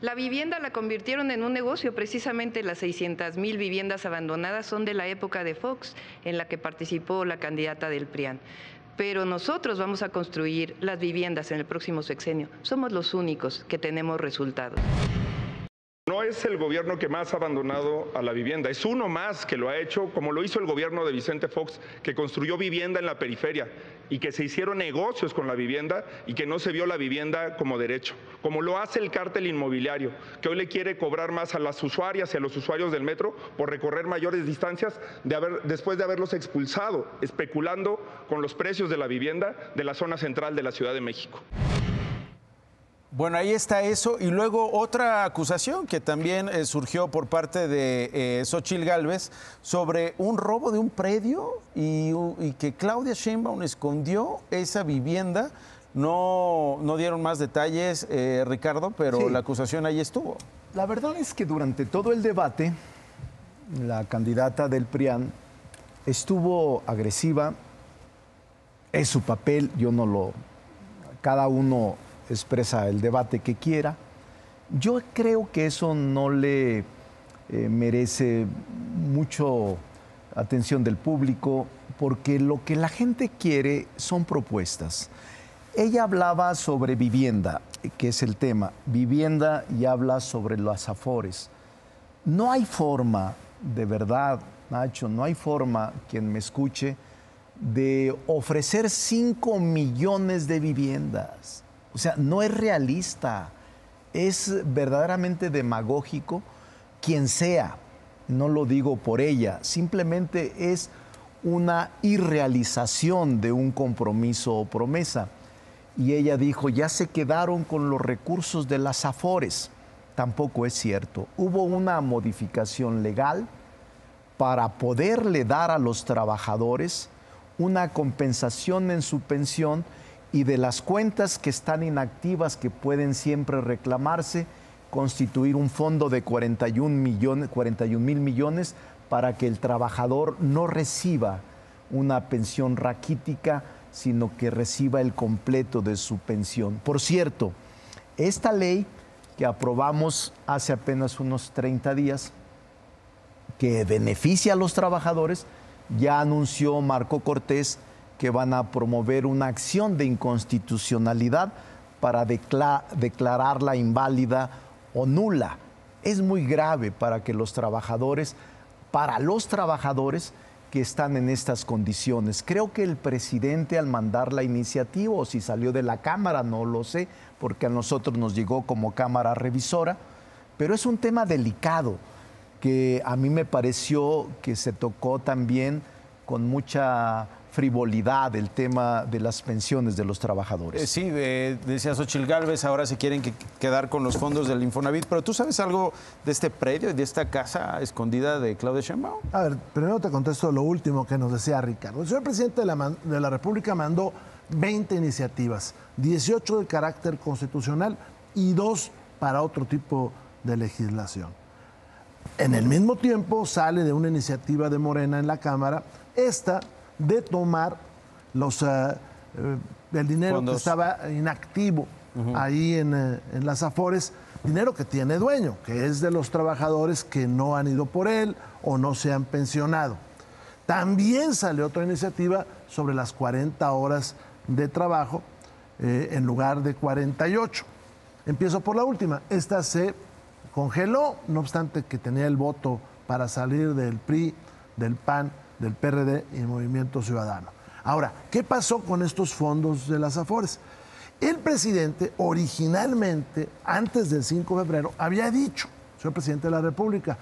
La vivienda la convirtieron en un negocio. Precisamente las 600,000 viviendas abandonadas son de la época de Fox, en la que participó la candidata del PRIAN. Pero nosotros vamos a construir las viviendas en el próximo sexenio. Somos los únicos que tenemos resultados. No es el gobierno que más ha abandonado a la vivienda, es uno más que lo ha hecho, como lo hizo el gobierno de Vicente Fox, que construyó vivienda en la periferia y que se hicieron negocios con la vivienda y que no se vio la vivienda como derecho, como lo hace el cártel inmobiliario, que hoy le quiere cobrar más a las usuarias y a los usuarios del metro por recorrer mayores distancias después de haberlos expulsado, especulando con los precios de la vivienda de la zona central de la Ciudad de México. Bueno, ahí está eso. Y luego otra acusación que también surgió por parte de Xóchitl Gálvez sobre un robo de un predio y que Claudia Sheinbaum escondió esa vivienda. No dieron más detalles, Ricardo, pero sí, la acusación ahí estuvo. La verdad es que durante todo el debate, la candidata del PRIAN estuvo agresiva. Es su papel, cada uno expresa el debate que quiera. Yo creo que eso no le merece mucho atención del público, porque lo que la gente quiere son propuestas. Ella hablaba sobre vivienda, que es el tema, vivienda, y habla sobre los afores. No hay forma, de verdad, Nacho, no hay forma, quien me escuche, de ofrecer 5 millones de viviendas. O sea, no es realista, es verdaderamente demagógico. Quien sea, no lo digo por ella, simplemente es una irrealización de un compromiso o promesa. Y ella dijo, ya se quedaron con los recursos de las afores. Tampoco es cierto. Hubo una modificación legal para poderle dar a los trabajadores una compensación en su pensión, y de las cuentas que están inactivas, que pueden siempre reclamarse, constituir un fondo de 41 mil millones para que el trabajador no reciba una pensión raquítica, sino que reciba el completo de su pensión. Por cierto, esta ley que aprobamos hace apenas unos 30 días, que beneficia a los trabajadores, ya anunció Marco Cortés que van a promover una acción de inconstitucionalidad para declararla inválida o nula. Es muy grave para los trabajadores que están en estas condiciones. Creo que el presidente, al mandar la iniciativa, o si salió de la Cámara, no lo sé, porque a nosotros nos llegó como Cámara Revisora, pero es un tema delicado que a mí me pareció que se tocó también con mucha frivolidad el tema de las pensiones de los trabajadores. Sí, decía Xóchitl Gálvez, ahora se quieren quedar con los fondos del Infonavit, pero ¿tú sabes algo de este predio y de esta casa escondida de Claudia Sheinbaum? A ver, primero te contesto lo último que nos decía Ricardo. El señor presidente de la República mandó 20 iniciativas, 18 de carácter constitucional y 2 para otro tipo de legislación. En el mismo tiempo sale de una iniciativa de Morena en la Cámara, esta de tomar el dinero fondos que estaba inactivo ahí en las afores, dinero que tiene dueño, que es de los trabajadores que no han ido por él o no se han pensionado. También salió otra iniciativa sobre las 40 horas de trabajo en lugar de 48. Empiezo por la última. Esta se congeló, no obstante que tenía el voto para salir del PRI, del PAN, del PRD y Movimiento Ciudadano. Ahora, ¿qué pasó con estos fondos de las afores? El presidente originalmente, antes del 5 de febrero, había dicho, señor presidente de la República,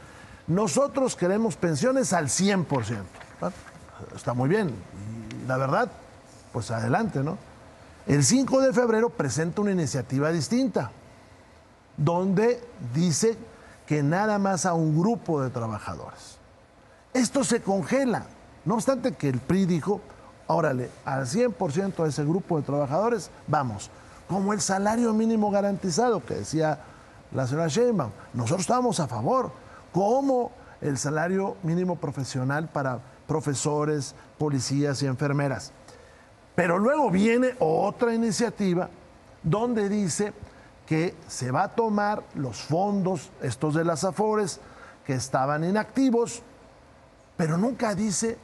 nosotros queremos pensiones al 100%. ¿No? Está muy bien, y la verdad, pues adelante, ¿no? El 5 de febrero presenta una iniciativa distinta, donde dice que nada más a un grupo de trabajadores. Esto se congela, no obstante que el PRI dijo, órale, al 100% de ese grupo de trabajadores, vamos, como el salario mínimo garantizado que decía la señora Sheinbaum, nosotros estábamos a favor, como el salario mínimo profesional para profesores, policías y enfermeras. Pero luego viene otra iniciativa donde dice que se va a tomar los fondos, estos de las afores, que estaban inactivos, pero nunca dice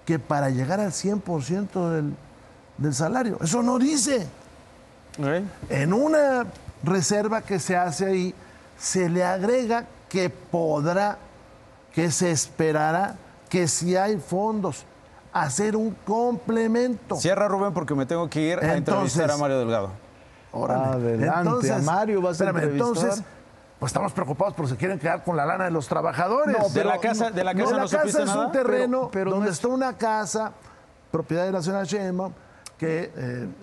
que para llegar al 100% del salario. Eso no dice. En una reserva que se hace ahí, se le agrega que podrá, que se esperará, que si hay fondos, hacer un complemento. Cierra, Rubén, porque me tengo que ir a entrevistar a Mario Delgado. Adelante, a Mario vas a entrevistar. Entonces, pues estamos preocupados porque se quieren quedar con la lana de los trabajadores. No, de la casa no supiste es nada. Un terreno pero donde no es... está una casa, propiedad de la señora Sheinbaum, que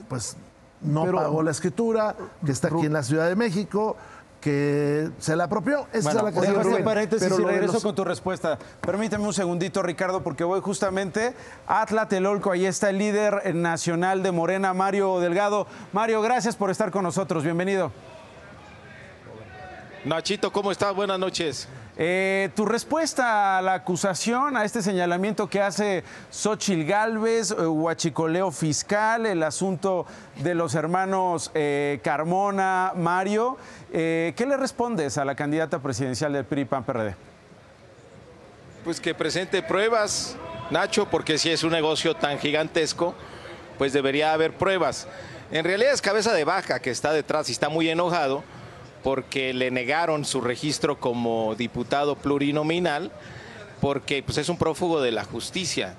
pues no pagó la escritura, que está aquí en la Ciudad de México, que se la apropió. Esa Bueno, es la dejo este paréntesis pero y regreso con tu respuesta. Permíteme un segundito, Ricardo, porque voy justamente a Tlatelolco. Ahí está el líder nacional de Morena, Mario Delgado. Mario, gracias por estar con nosotros. Bienvenido. Nachito, ¿cómo estás? Buenas noches. Tu respuesta a la acusación, a este señalamiento que hace Xóchitl Gálvez, huachicoleo fiscal, el asunto de los hermanos Carmona, Mario, ¿qué le respondes a la candidata presidencial del PRI-PAN-PRD? Pues que presente pruebas, Nacho, porque si es un negocio tan gigantesco, pues debería haber pruebas. En realidad es cabeza de vaca que está detrás y está muy enojado porque le negaron su registro como diputado plurinominal, porque pues, es un prófugo de la justicia.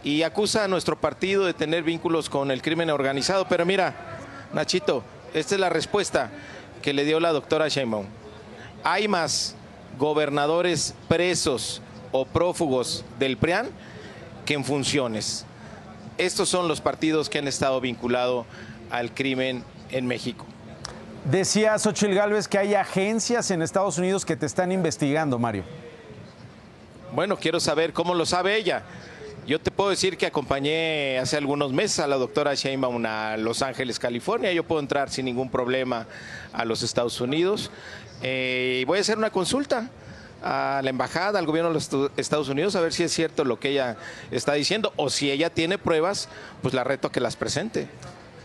Y acusa a nuestro partido de tener vínculos con el crimen organizado. Pero mira, Nachito, esta es la respuesta que le dio la doctora Sheinbaum. Hay más gobernadores presos o prófugos del PRIAN que en funciones. Estos son los partidos que han estado vinculados al crimen en México. Decía Xóchitl Gálvez que hay agencias en Estados Unidos que te están investigando, Mario. Bueno, quiero saber cómo lo sabe ella. Yo te puedo decir que acompañé hace algunos meses a la doctora Sheinbaum a Los Ángeles, California. Yo puedo entrar sin ningún problema a los Estados Unidos. Y voy a hacer una consulta a la embajada, al gobierno de los Estados Unidos, a ver si es cierto lo que ella está diciendo, o si ella tiene pruebas, pues la reto a que las presente.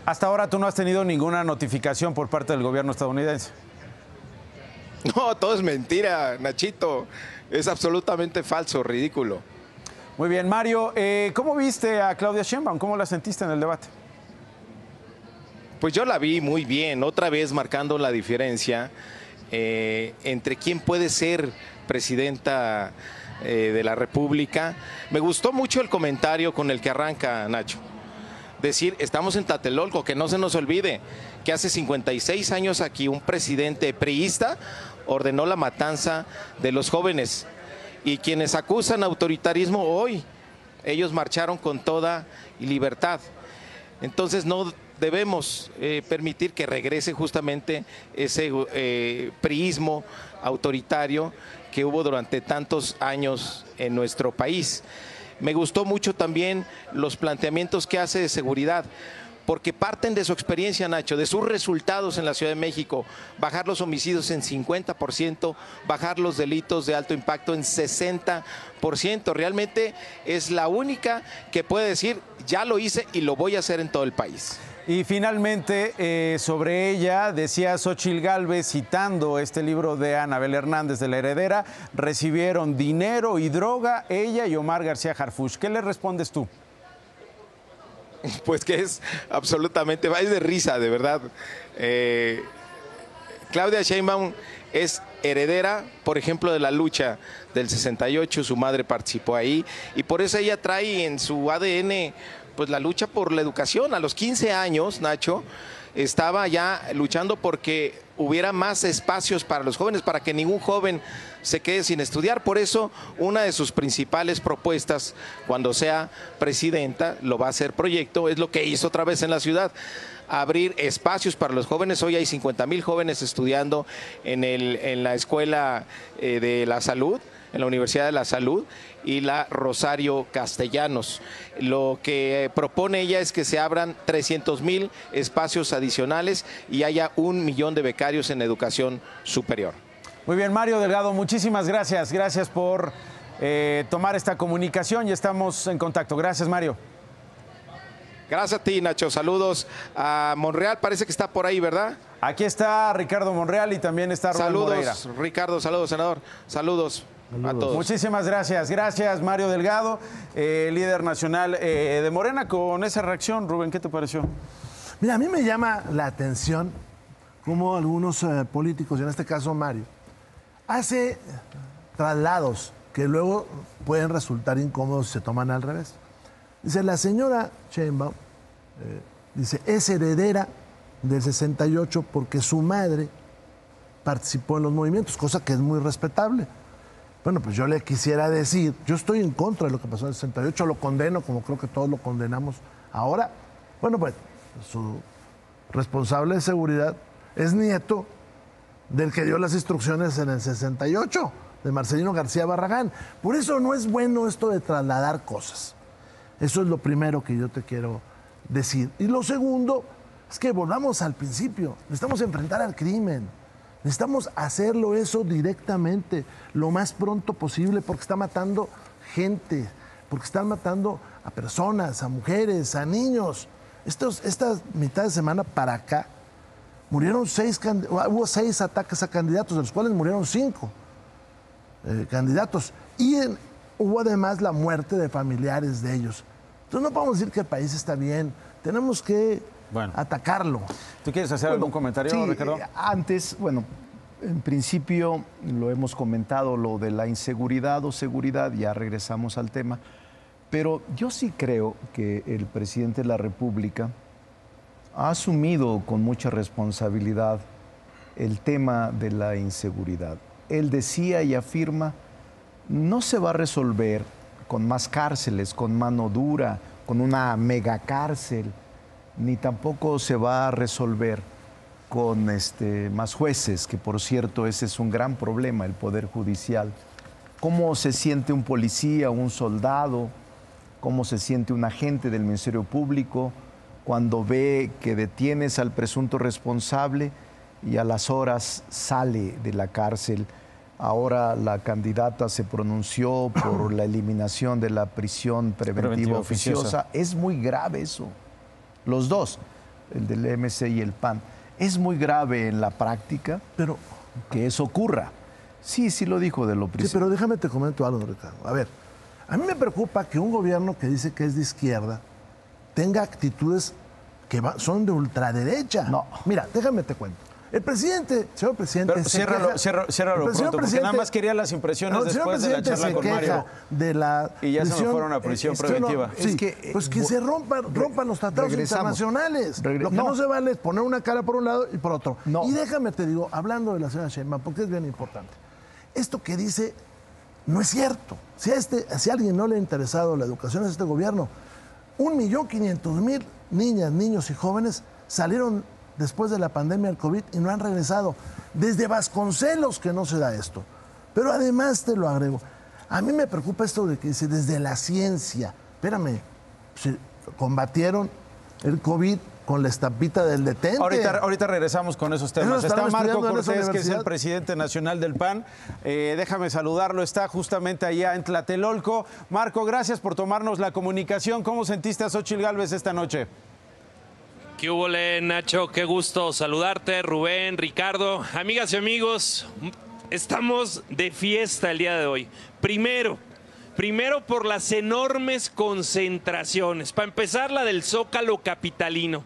Hasta ahora tú no has tenido ninguna notificación por parte del gobierno estadounidense. No, todo es mentira, Nachito. Es absolutamente falso, ridículo. Muy bien, Mario, ¿cómo viste a Claudia Sheinbaum? ¿Cómo la sentiste en el debate? Pues yo la vi muy bien, otra vez marcando la diferencia entre quién puede ser presidenta de la República. Me gustó mucho el comentario con el que arranca, Nacho. Decir, estamos en Tlatelolco, que no se nos olvide que hace 56 años aquí un presidente priista ordenó la matanza de los jóvenes, y quienes acusan autoritarismo hoy, ellos marcharon con toda libertad. Entonces no debemos permitir que regrese justamente ese priismo autoritario que hubo durante tantos años en nuestro país. Me gustó mucho también los planteamientos que hace de seguridad, porque parten de su experiencia, Nacho, de sus resultados en la Ciudad de México, bajar los homicidios en 50%, bajar los delitos de alto impacto en 60%. Realmente es la única que puede decir, ya lo hice y lo voy a hacer en todo el país. Y finalmente, sobre ella, decía Xóchitl Gálvez, citando este libro de Anabel Hernández de La Heredera, recibieron dinero y droga ella y Omar García Harfuch. ¿Qué le respondes tú? Pues que es absolutamente, es de risa, de verdad. Claudia Sheinbaum es heredera, por ejemplo, de la lucha del 68, su madre participó ahí, y por eso ella trae en su ADN pues la lucha por la educación. A los 15 años, Nacho, estaba ya luchando porque hubiera más espacios para los jóvenes, para que ningún joven se quede sin estudiar. Por eso, una de sus principales propuestas, cuando sea presidenta, lo va a hacer proyecto, es lo que hizo otra vez en la ciudad, abrir espacios para los jóvenes. Hoy hay 50,000 jóvenes estudiando en la Escuela de la Salud, en la Universidad de la Salud y la Rosario Castellanos. Lo que propone ella es que se abran 300,000 espacios adicionales y haya 1 millón de becarios en educación superior. Muy bien, Mario Delgado, muchísimas gracias. Gracias por tomar esta comunicación y estamos en contacto. Gracias, Mario. Gracias a ti, Nacho. Saludos a Monreal, parece que está por ahí, ¿verdad? Aquí está Ricardo Monreal y también está Rubén Moreira. Saludos, Ricardo, saludos, senador. Saludos a todos. Muchísimas gracias. Gracias, Mario Delgado, líder nacional de Morena. Con esa reacción, Rubén, ¿qué te pareció? Mira, a mí me llama la atención cómo algunos políticos, y en este caso Mario, hace traslados que luego pueden resultar incómodos si se toman al revés. Dice, la señora Sheinbaum, dice, es heredera del 68 porque su madre participó en los movimientos, cosa que es muy respetable. Bueno, pues yo le quisiera decir, yo estoy en contra de lo que pasó en el 68, lo condeno como creo que todos lo condenamos ahora. Bueno, pues su responsable de seguridad es nieto del que dio las instrucciones en el 68, de Marcelino García Barragán. Por eso no es bueno esto de trasladar cosas. Eso es lo primero que yo te quiero decir. Y lo segundo es que volvamos al principio. Necesitamos enfrentar al crimen. Necesitamos hacerlo eso directamente, lo más pronto posible, porque está matando gente, porque están matando a personas, a mujeres, a niños. Esta mitad de semana para acá hubo 6 ataques a candidatos, de los cuales murieron 5 candidatos. Y hubo además la muerte de familiares de ellos. Entonces no podemos decir que el país está bien, tenemos que atacarlo. ¿Tú quieres hacer algún comentario, sí, Ricardo? Antes, en principio lo hemos comentado, lo de la inseguridad o seguridad, ya regresamos al tema, pero yo sí creo que el presidente de la República ha asumido con mucha responsabilidad el tema de la inseguridad. Él decía y afirma, no se va a resolver con más cárceles, con mano dura, con una megacárcel, ni tampoco se va a resolver con más jueces, que por cierto ese es un gran problema, el Poder Judicial. ¿Cómo se siente un policía, un soldado, cómo se siente un agente del Ministerio Público cuando ve que detienes al presunto responsable y a las horas sale de la cárcel? Ahora la candidata se pronunció por la eliminación de la prisión preventiva oficiosa. Es muy grave eso. Los dos, el del MC y el PAN. Es muy grave en la práctica que eso ocurra. Sí lo dijo de lo principal. Sí, pero déjame te comento algo, Ricardo. A ver, a mí me preocupa que un gobierno que dice que es de izquierda tenga actitudes que son de ultraderecha. No. Mira, déjame te cuento. El presidente, señor presidente... Pero ciérralo pronto, porque nada más quería las impresiones después de la charla con Mario. Y ya se me fueron a prisión preventiva. Sí, pues que se rompan los tratados internacionales. Lo que no se vale es poner una cara por un lado y por otro. No. Y déjame te digo, hablando de la señora Sheinbaum, porque es bien importante. Esto que dice no es cierto. Si a alguien no le ha interesado la educación de este gobierno, 1.500.000 niñas, niños y jóvenes salieron después de la pandemia del COVID y no han regresado. Desde Vasconcelos que no se da esto. Pero además te lo agrego. A mí me preocupa esto de que dice desde la ciencia. Espérame, se combatieron el COVID con la estampita del detente. Ahorita regresamos con esos temas. Está Marco Cortés, que es el presidente nacional del PAN. Déjame saludarlo. Está justamente allá en Tlatelolco. Marco, gracias por tomarnos la comunicación. ¿Cómo sentiste a Xóchitl Gálvez esta noche? ¿Qué hubo, Nacho? Qué gusto saludarte, Rubén, Ricardo. Amigas y amigos, estamos de fiesta el día de hoy. Primero por las enormes concentraciones. Para empezar, la del Zócalo capitalino.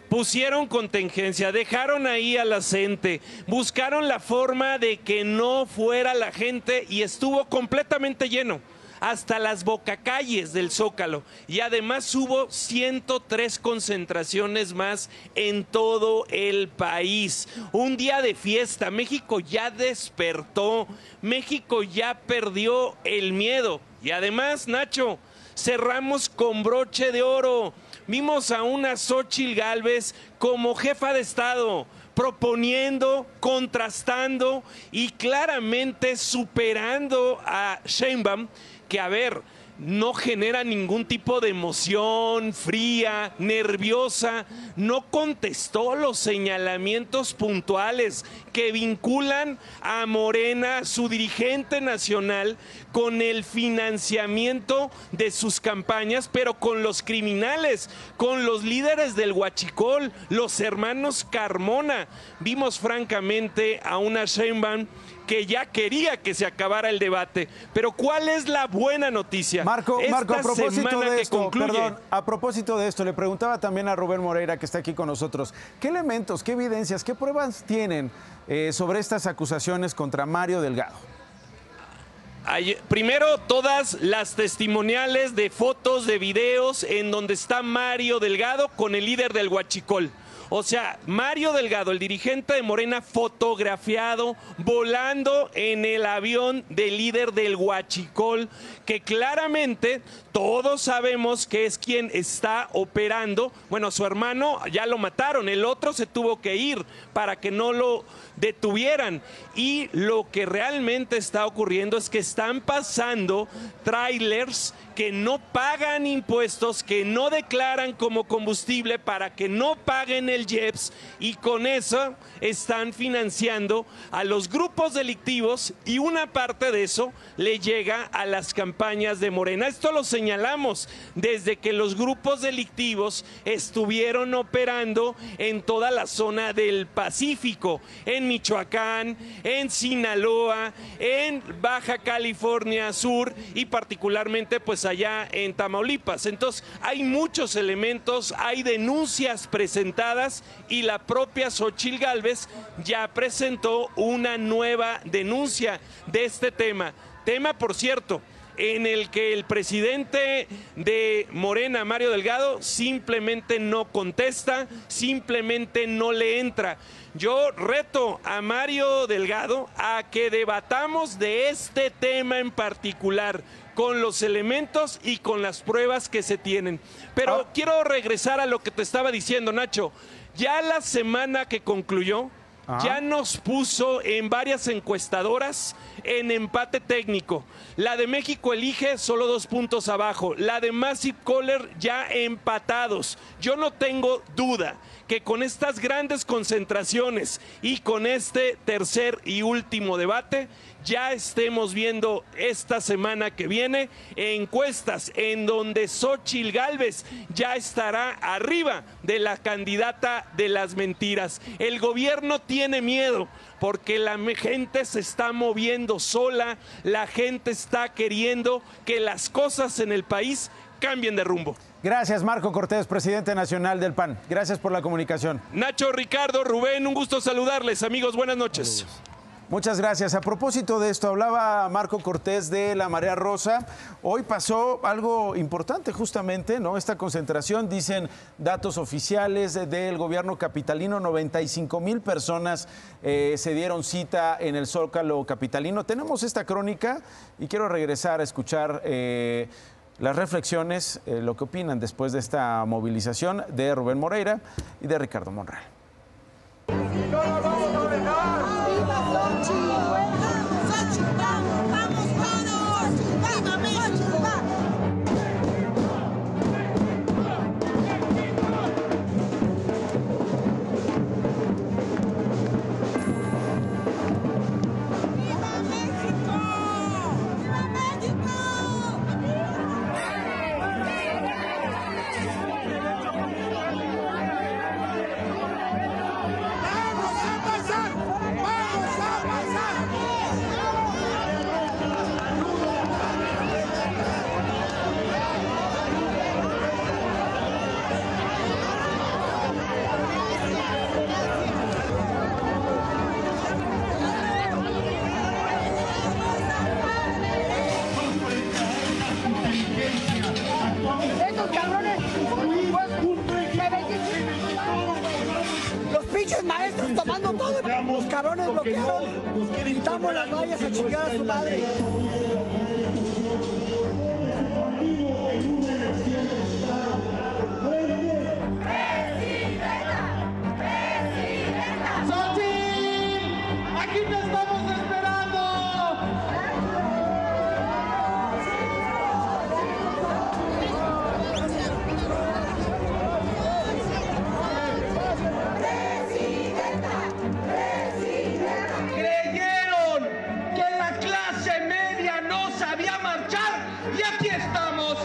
Pusieron contingencia, dejaron ahí a la gente, buscaron la forma de que no fuera la gente y estuvo completamente lleno. Hasta las bocacalles del Zócalo. Y además hubo 103 concentraciones más en todo el país. Un día de fiesta. México ya despertó. México ya perdió el miedo. Y además, Nacho, cerramos con broche de oro. Vimos a una Xóchitl Gálvez como jefa de Estado, proponiendo, contrastando y claramente superando a Sheinbaum, que a ver, no genera ningún tipo de emoción, fría, nerviosa, no contestó los señalamientos puntuales que vinculan a Morena, su dirigente nacional, con el financiamiento de sus campañas, pero con los criminales, con los líderes del Huachicol, los hermanos Carmona. Vimos francamente a una Sheinbaum que ya quería que se acabara el debate. Pero ¿cuál es la buena noticia? Marco, a propósito de esto, concluye, a propósito de esto, le preguntaba también a Rubén Moreira, que está aquí con nosotros, ¿qué elementos, qué evidencias, qué pruebas tienen sobre estas acusaciones contra Mario Delgado? Primero, todas las testimoniales de fotos, de videos en donde está Mario Delgado con el líder del Huachicol. O sea, Mario Delgado, el dirigente de Morena, fotografiado, volando en el avión del líder del Huachicol, que claramente todos sabemos que es quien está operando. Bueno, su hermano ya lo mataron, el otro se tuvo que ir para que no lo detuvieran. Y lo que realmente está ocurriendo es que están pasando trailers que no pagan impuestos, que no declaran como combustible para que no paguen el IEPS, y con eso están financiando a los grupos delictivos, y una parte de eso le llega a las campañas de Morena. Esto lo señalamos desde que los grupos delictivos estuvieron operando en toda la zona del Pacífico, en Michoacán, en Sinaloa, en Baja California Sur y particularmente pues allá en Tamaulipas. Entonces hay muchos elementos, hay denuncias presentadas y la propia Xóchitl Gálvez ya presentó una nueva denuncia de este tema. Tema, por cierto, en el que el presidente de Morena, Mario Delgado, simplemente no contesta, simplemente no le entra. Yo reto a Mario Delgado a que debatamos de este tema en particular, con los elementos y con las pruebas que se tienen. Pero quiero regresar a lo que te estaba diciendo, Nacho. Ya la semana que concluyó, ya nos puso en varias encuestadoras en empate técnico. La de México Elige solo 2 puntos abajo. La de Massive Caller ya empatados. Yo no tengo duda que con estas grandes concentraciones y con este tercer y último debate ya estemos viendo esta semana que viene encuestas en donde Xóchitl Gálvez ya estará arriba de la candidata de las mentiras. El gobierno tiene miedo porque la gente se está moviendo sola, la gente está queriendo que las cosas en el país cambien de rumbo. Gracias, Marco Cortés, presidente nacional del PAN. Gracias por la comunicación. Nacho, Ricardo, Rubén, un gusto saludarles. Amigos, buenas noches. Saludos. Muchas gracias. A propósito de esto, hablaba Marco Cortés de la Marea Rosa. Hoy pasó algo importante justamente, ¿no? Esta concentración, dicen datos oficiales del gobierno capitalino, 95,000 personas se dieron cita en el Zócalo capitalino. Tenemos esta crónica y quiero regresar a escuchar las reflexiones, lo que opinan después de esta movilización de Rubén Moreira y de Ricardo Monreal. Maestros tomando todo, los cabrones bloquearon, quitamos las vallas a chingar a su madre. ¡Xóchitl! ¡Aquí te estamos esperando! Y aquí estamos.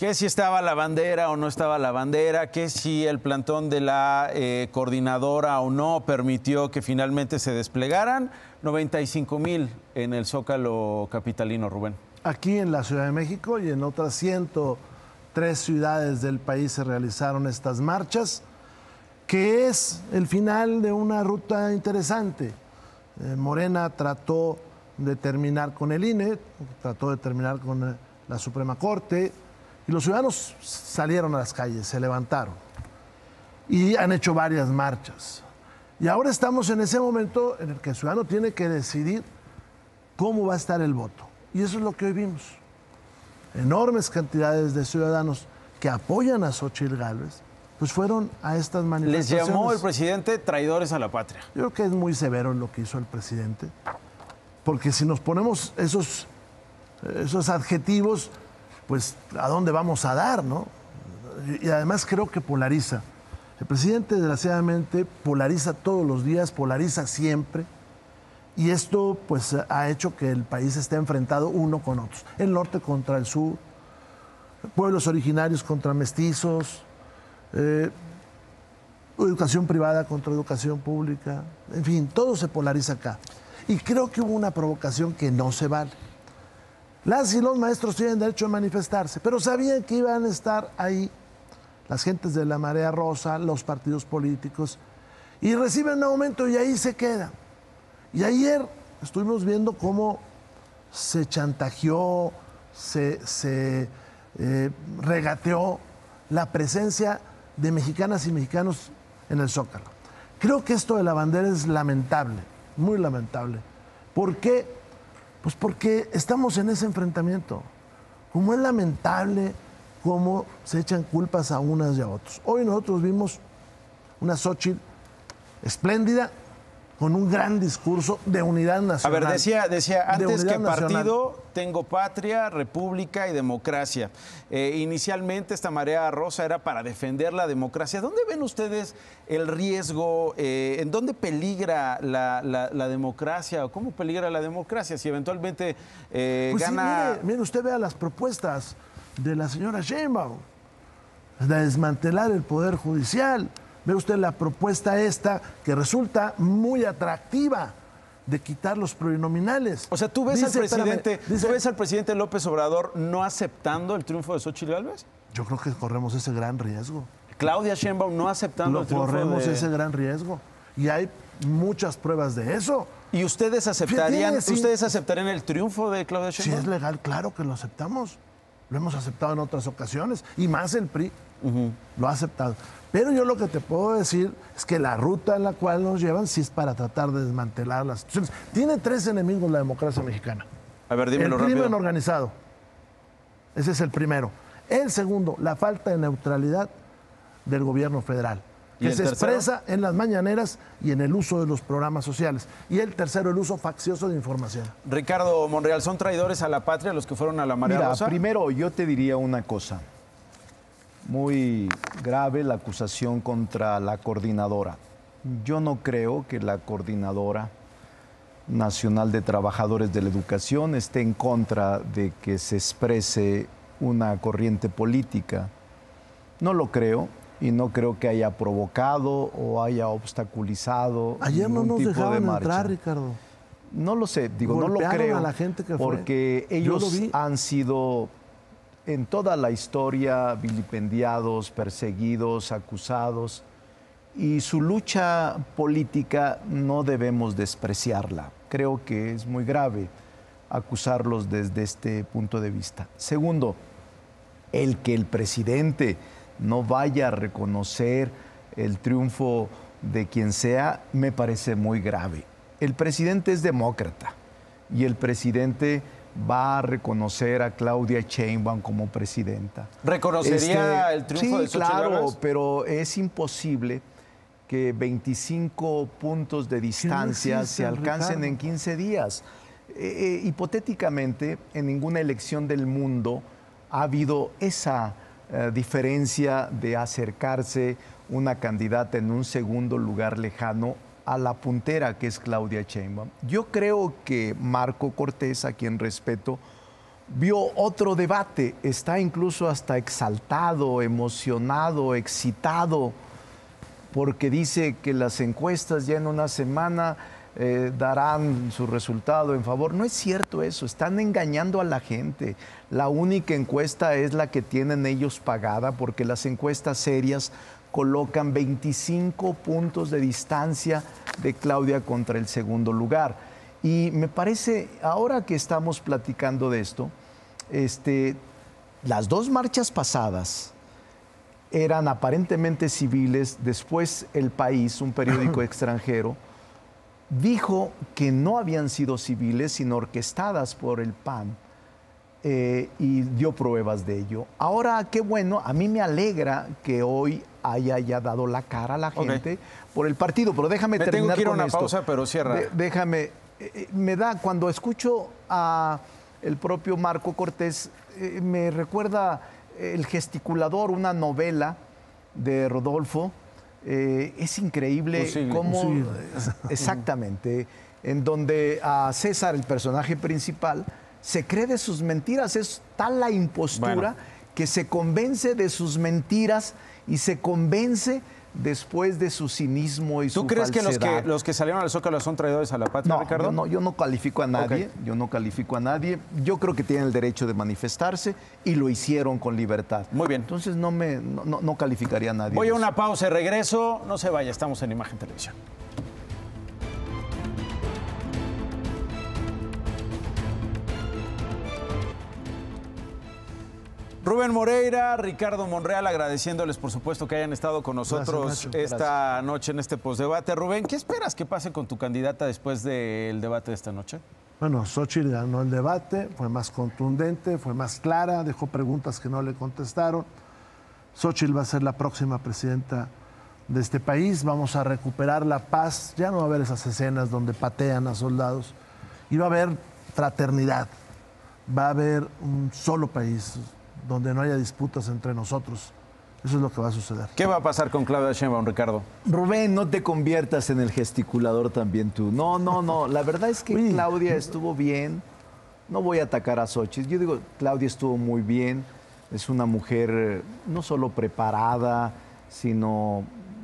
Que si estaba la bandera o no estaba la bandera, que si el plantón de la coordinadora o no permitió que finalmente se desplegaran 95,000 en el Zócalo capitalino, Rubén. Aquí en la Ciudad de México y en otras 103 ciudades del país se realizaron estas marchas, que es el final de una ruta interesante. Morena trató de terminar con el INE, trató de terminar con la Suprema Corte, y los ciudadanos salieron a las calles, se levantaron y han hecho varias marchas. Y ahora estamos en ese momento en el que el ciudadano tiene que decidir cómo va a estar el voto. Y eso es lo que hoy vimos. Enormes cantidades de ciudadanos que apoyan a Xóchitl Gálvez, pues fueron a estas manifestaciones. Les llamó el presidente traidores a la patria. Yo creo que es muy severo lo que hizo el presidente, porque si nos ponemos esos adjetivos, pues ¿a dónde vamos a dar, no? Y además creo que polariza. El presidente, desgraciadamente, polariza todos los días, polariza siempre, y esto pues ha hecho que el país esté enfrentado uno con otros. El norte contra el sur, pueblos originarios contra mestizos, educación privada contra educación pública, en fin, todo se polariza acá. Y creo que hubo una provocación que no se vale. Las y los maestros tienen derecho a manifestarse, pero sabían que iban a estar ahí las gentes de la Marea Rosa, los partidos políticos, y reciben un aumento y ahí se quedan. Y ayer estuvimos viendo cómo se chantajeó, se regateó la presencia de mexicanas y mexicanos en el Zócalo. Creo que esto de la bandera es lamentable, muy lamentable. ¿Por qué? Pues porque estamos en ese enfrentamiento. Como es lamentable cómo se echan culpas a unas y a otros. Hoy nosotros vimos una Xóchitl espléndida, con un gran discurso de unidad nacional. A ver, decía antes que nacional. partido tengo patria, república y democracia. Inicialmente esta Marea Rosa era para defender la democracia. ¿Dónde ven ustedes el riesgo? ¿En dónde peligra la democracia? ¿O cómo peligra la democracia si eventualmente pues gana? Sí, mire, usted vea las propuestas de la señora Sheinbaum, de desmantelar el Poder Judicial. Ve usted la propuesta esta que resulta muy atractiva de quitar los plurinominales. O sea, ¿tú ves al presidente López Obrador no aceptando el triunfo de Xóchitl Gálvez? Yo creo que corremos ese gran riesgo. Claudia Sheinbaum no aceptando el triunfo corremos ese gran riesgo. Y hay muchas pruebas de eso. ¿Y ustedes aceptarían el triunfo de Claudia Sheinbaum? Si es legal, claro que lo aceptamos. Lo hemos aceptado en otras ocasiones. Y más el PRI lo ha aceptado. Pero yo lo que te puedo decir es que la ruta en la cual nos llevan sí es para tratar de desmantelar las instituciones. Tiene 3 enemigos la democracia mexicana. A ver, dímelo rápido. El crimen organizado. Ese es el primero. El segundo, la falta de neutralidad del gobierno federal, que se expresa en las mañaneras y en el uso de los programas sociales. Y el tercero, el uso faccioso de información. Ricardo Monreal, ¿son traidores a la patria los que fueron a la Marea Rosa? Primero yo te diría una cosa. Muy grave la acusación contra la coordinadora. Yo no creo que la Coordinadora Nacional de Trabajadores de la Educación esté en contra de que se exprese una corriente política. No lo creo y no creo que haya provocado o haya obstaculizado ayer no nos tipo de dejaban marcha. entrar, Ricardo. No lo sé, digo, no lo creo, a la gente que porque ellos han sido en toda la historia vilipendiados, perseguidos, acusados, y su lucha política no debemos despreciarla. Creo que es muy grave acusarlos desde este punto de vista. Segundo, el que el presidente no vaya a reconocer el triunfo de quien sea, me parece muy grave. El presidente es demócrata y el presidente va a reconocer a Claudia Sheinbaum como presidenta. ¿Reconocería el triunfo de Xóchitl Gálvez? Claro, pero es imposible que 25 puntos de distancia se alcancen, Ricardo, en 15 días. Hipotéticamente, en ninguna elección del mundo ha habido esa diferencia de acercarse una candidata en un segundo lugar lejano a la puntera, que es Claudia Sheinbaum. Yo creo que Marco Cortés, a quien respeto, vio otro debate, está incluso hasta exaltado, emocionado, excitado, porque dice que las encuestas ya en una semana darán su resultado en favor. No es cierto eso, están engañando a la gente. La única encuesta es la que tienen ellos pagada, porque las encuestas serias colocan 25 puntos de distancia de Claudia contra el segundo lugar. Y me parece, ahora que estamos platicando de esto, las dos marchas pasadas eran aparentemente civiles. Después El País, un periódico extranjero, dijo que no habían sido civiles, sino orquestadas por el PAN, y dio pruebas de ello. Ahora, qué bueno, a mí me alegra que hoy haya dado la cara a la gente por el partido, pero déjame terminar con esto. Tengo que ir a una pausa, pero cierra. Déjame, me da, cuando escucho a el propio Marco Cortés, me recuerda El Gesticulador, una novela de Rodolfo. Es increíble cómo, exactamente, en donde a César, el personaje principal, se cree de sus mentiras. Es tal la impostura que se convence de sus mentiras y se convence después de su cinismo y su falsedad. ¿Tú crees que los que salieron al Zócalo son traidores a la patria, Ricardo? Yo no califico a nadie, yo no califico a nadie. Yo creo que tienen el derecho de manifestarse y lo hicieron con libertad. Muy bien. Entonces no calificaría a nadie. Voy a una pausa y regreso. No se vaya, estamos en Imagen Televisión. Rubén Moreira, Ricardo Monreal, agradeciéndoles por supuesto que hayan estado con nosotros esta noche en este postdebate. Rubén, ¿qué esperas que pase con tu candidata después del debate de esta noche? Bueno, Xóchitl ganó el debate, fue más contundente, fue más clara, dejó preguntas que no le contestaron. Xóchitl va a ser la próxima presidenta de este país, vamos a recuperar la paz, ya no va a haber esas escenas donde patean a soldados y va a haber fraternidad, va a haber un solo país donde no haya disputas entre nosotros. Eso es lo que va a suceder. ¿Qué va a pasar con Claudia Sheinbaum, Ricardo? Rubén, no te conviertas en el gesticulador también tú. No. La verdad es que Claudia estuvo bien. No voy a atacar a Xóchitl. Yo digo, Claudia estuvo muy bien. Es una mujer no solo preparada, sino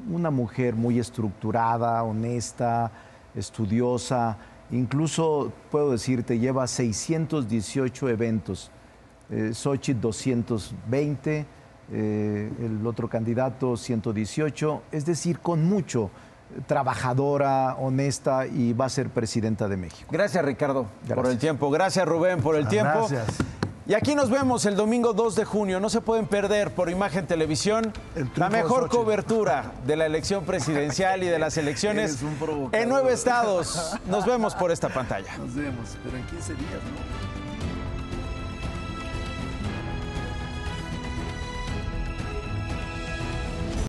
una mujer muy estructurada, honesta, estudiosa. Incluso, puedo decirte, lleva 618 eventos. Xóchitl 220, el otro candidato 118, es decir, con mucho, trabajadora, honesta, y va a ser presidenta de México. Gracias, Ricardo, por el tiempo. Gracias, Rubén, por el tiempo. Gracias. Y aquí nos vemos el domingo 2 de junio. No se pueden perder por Imagen Televisión la mejor cobertura de la elección presidencial y de las elecciones en 9 estados. Nos vemos por esta pantalla. Nos vemos, pero en 15 días, ¿no?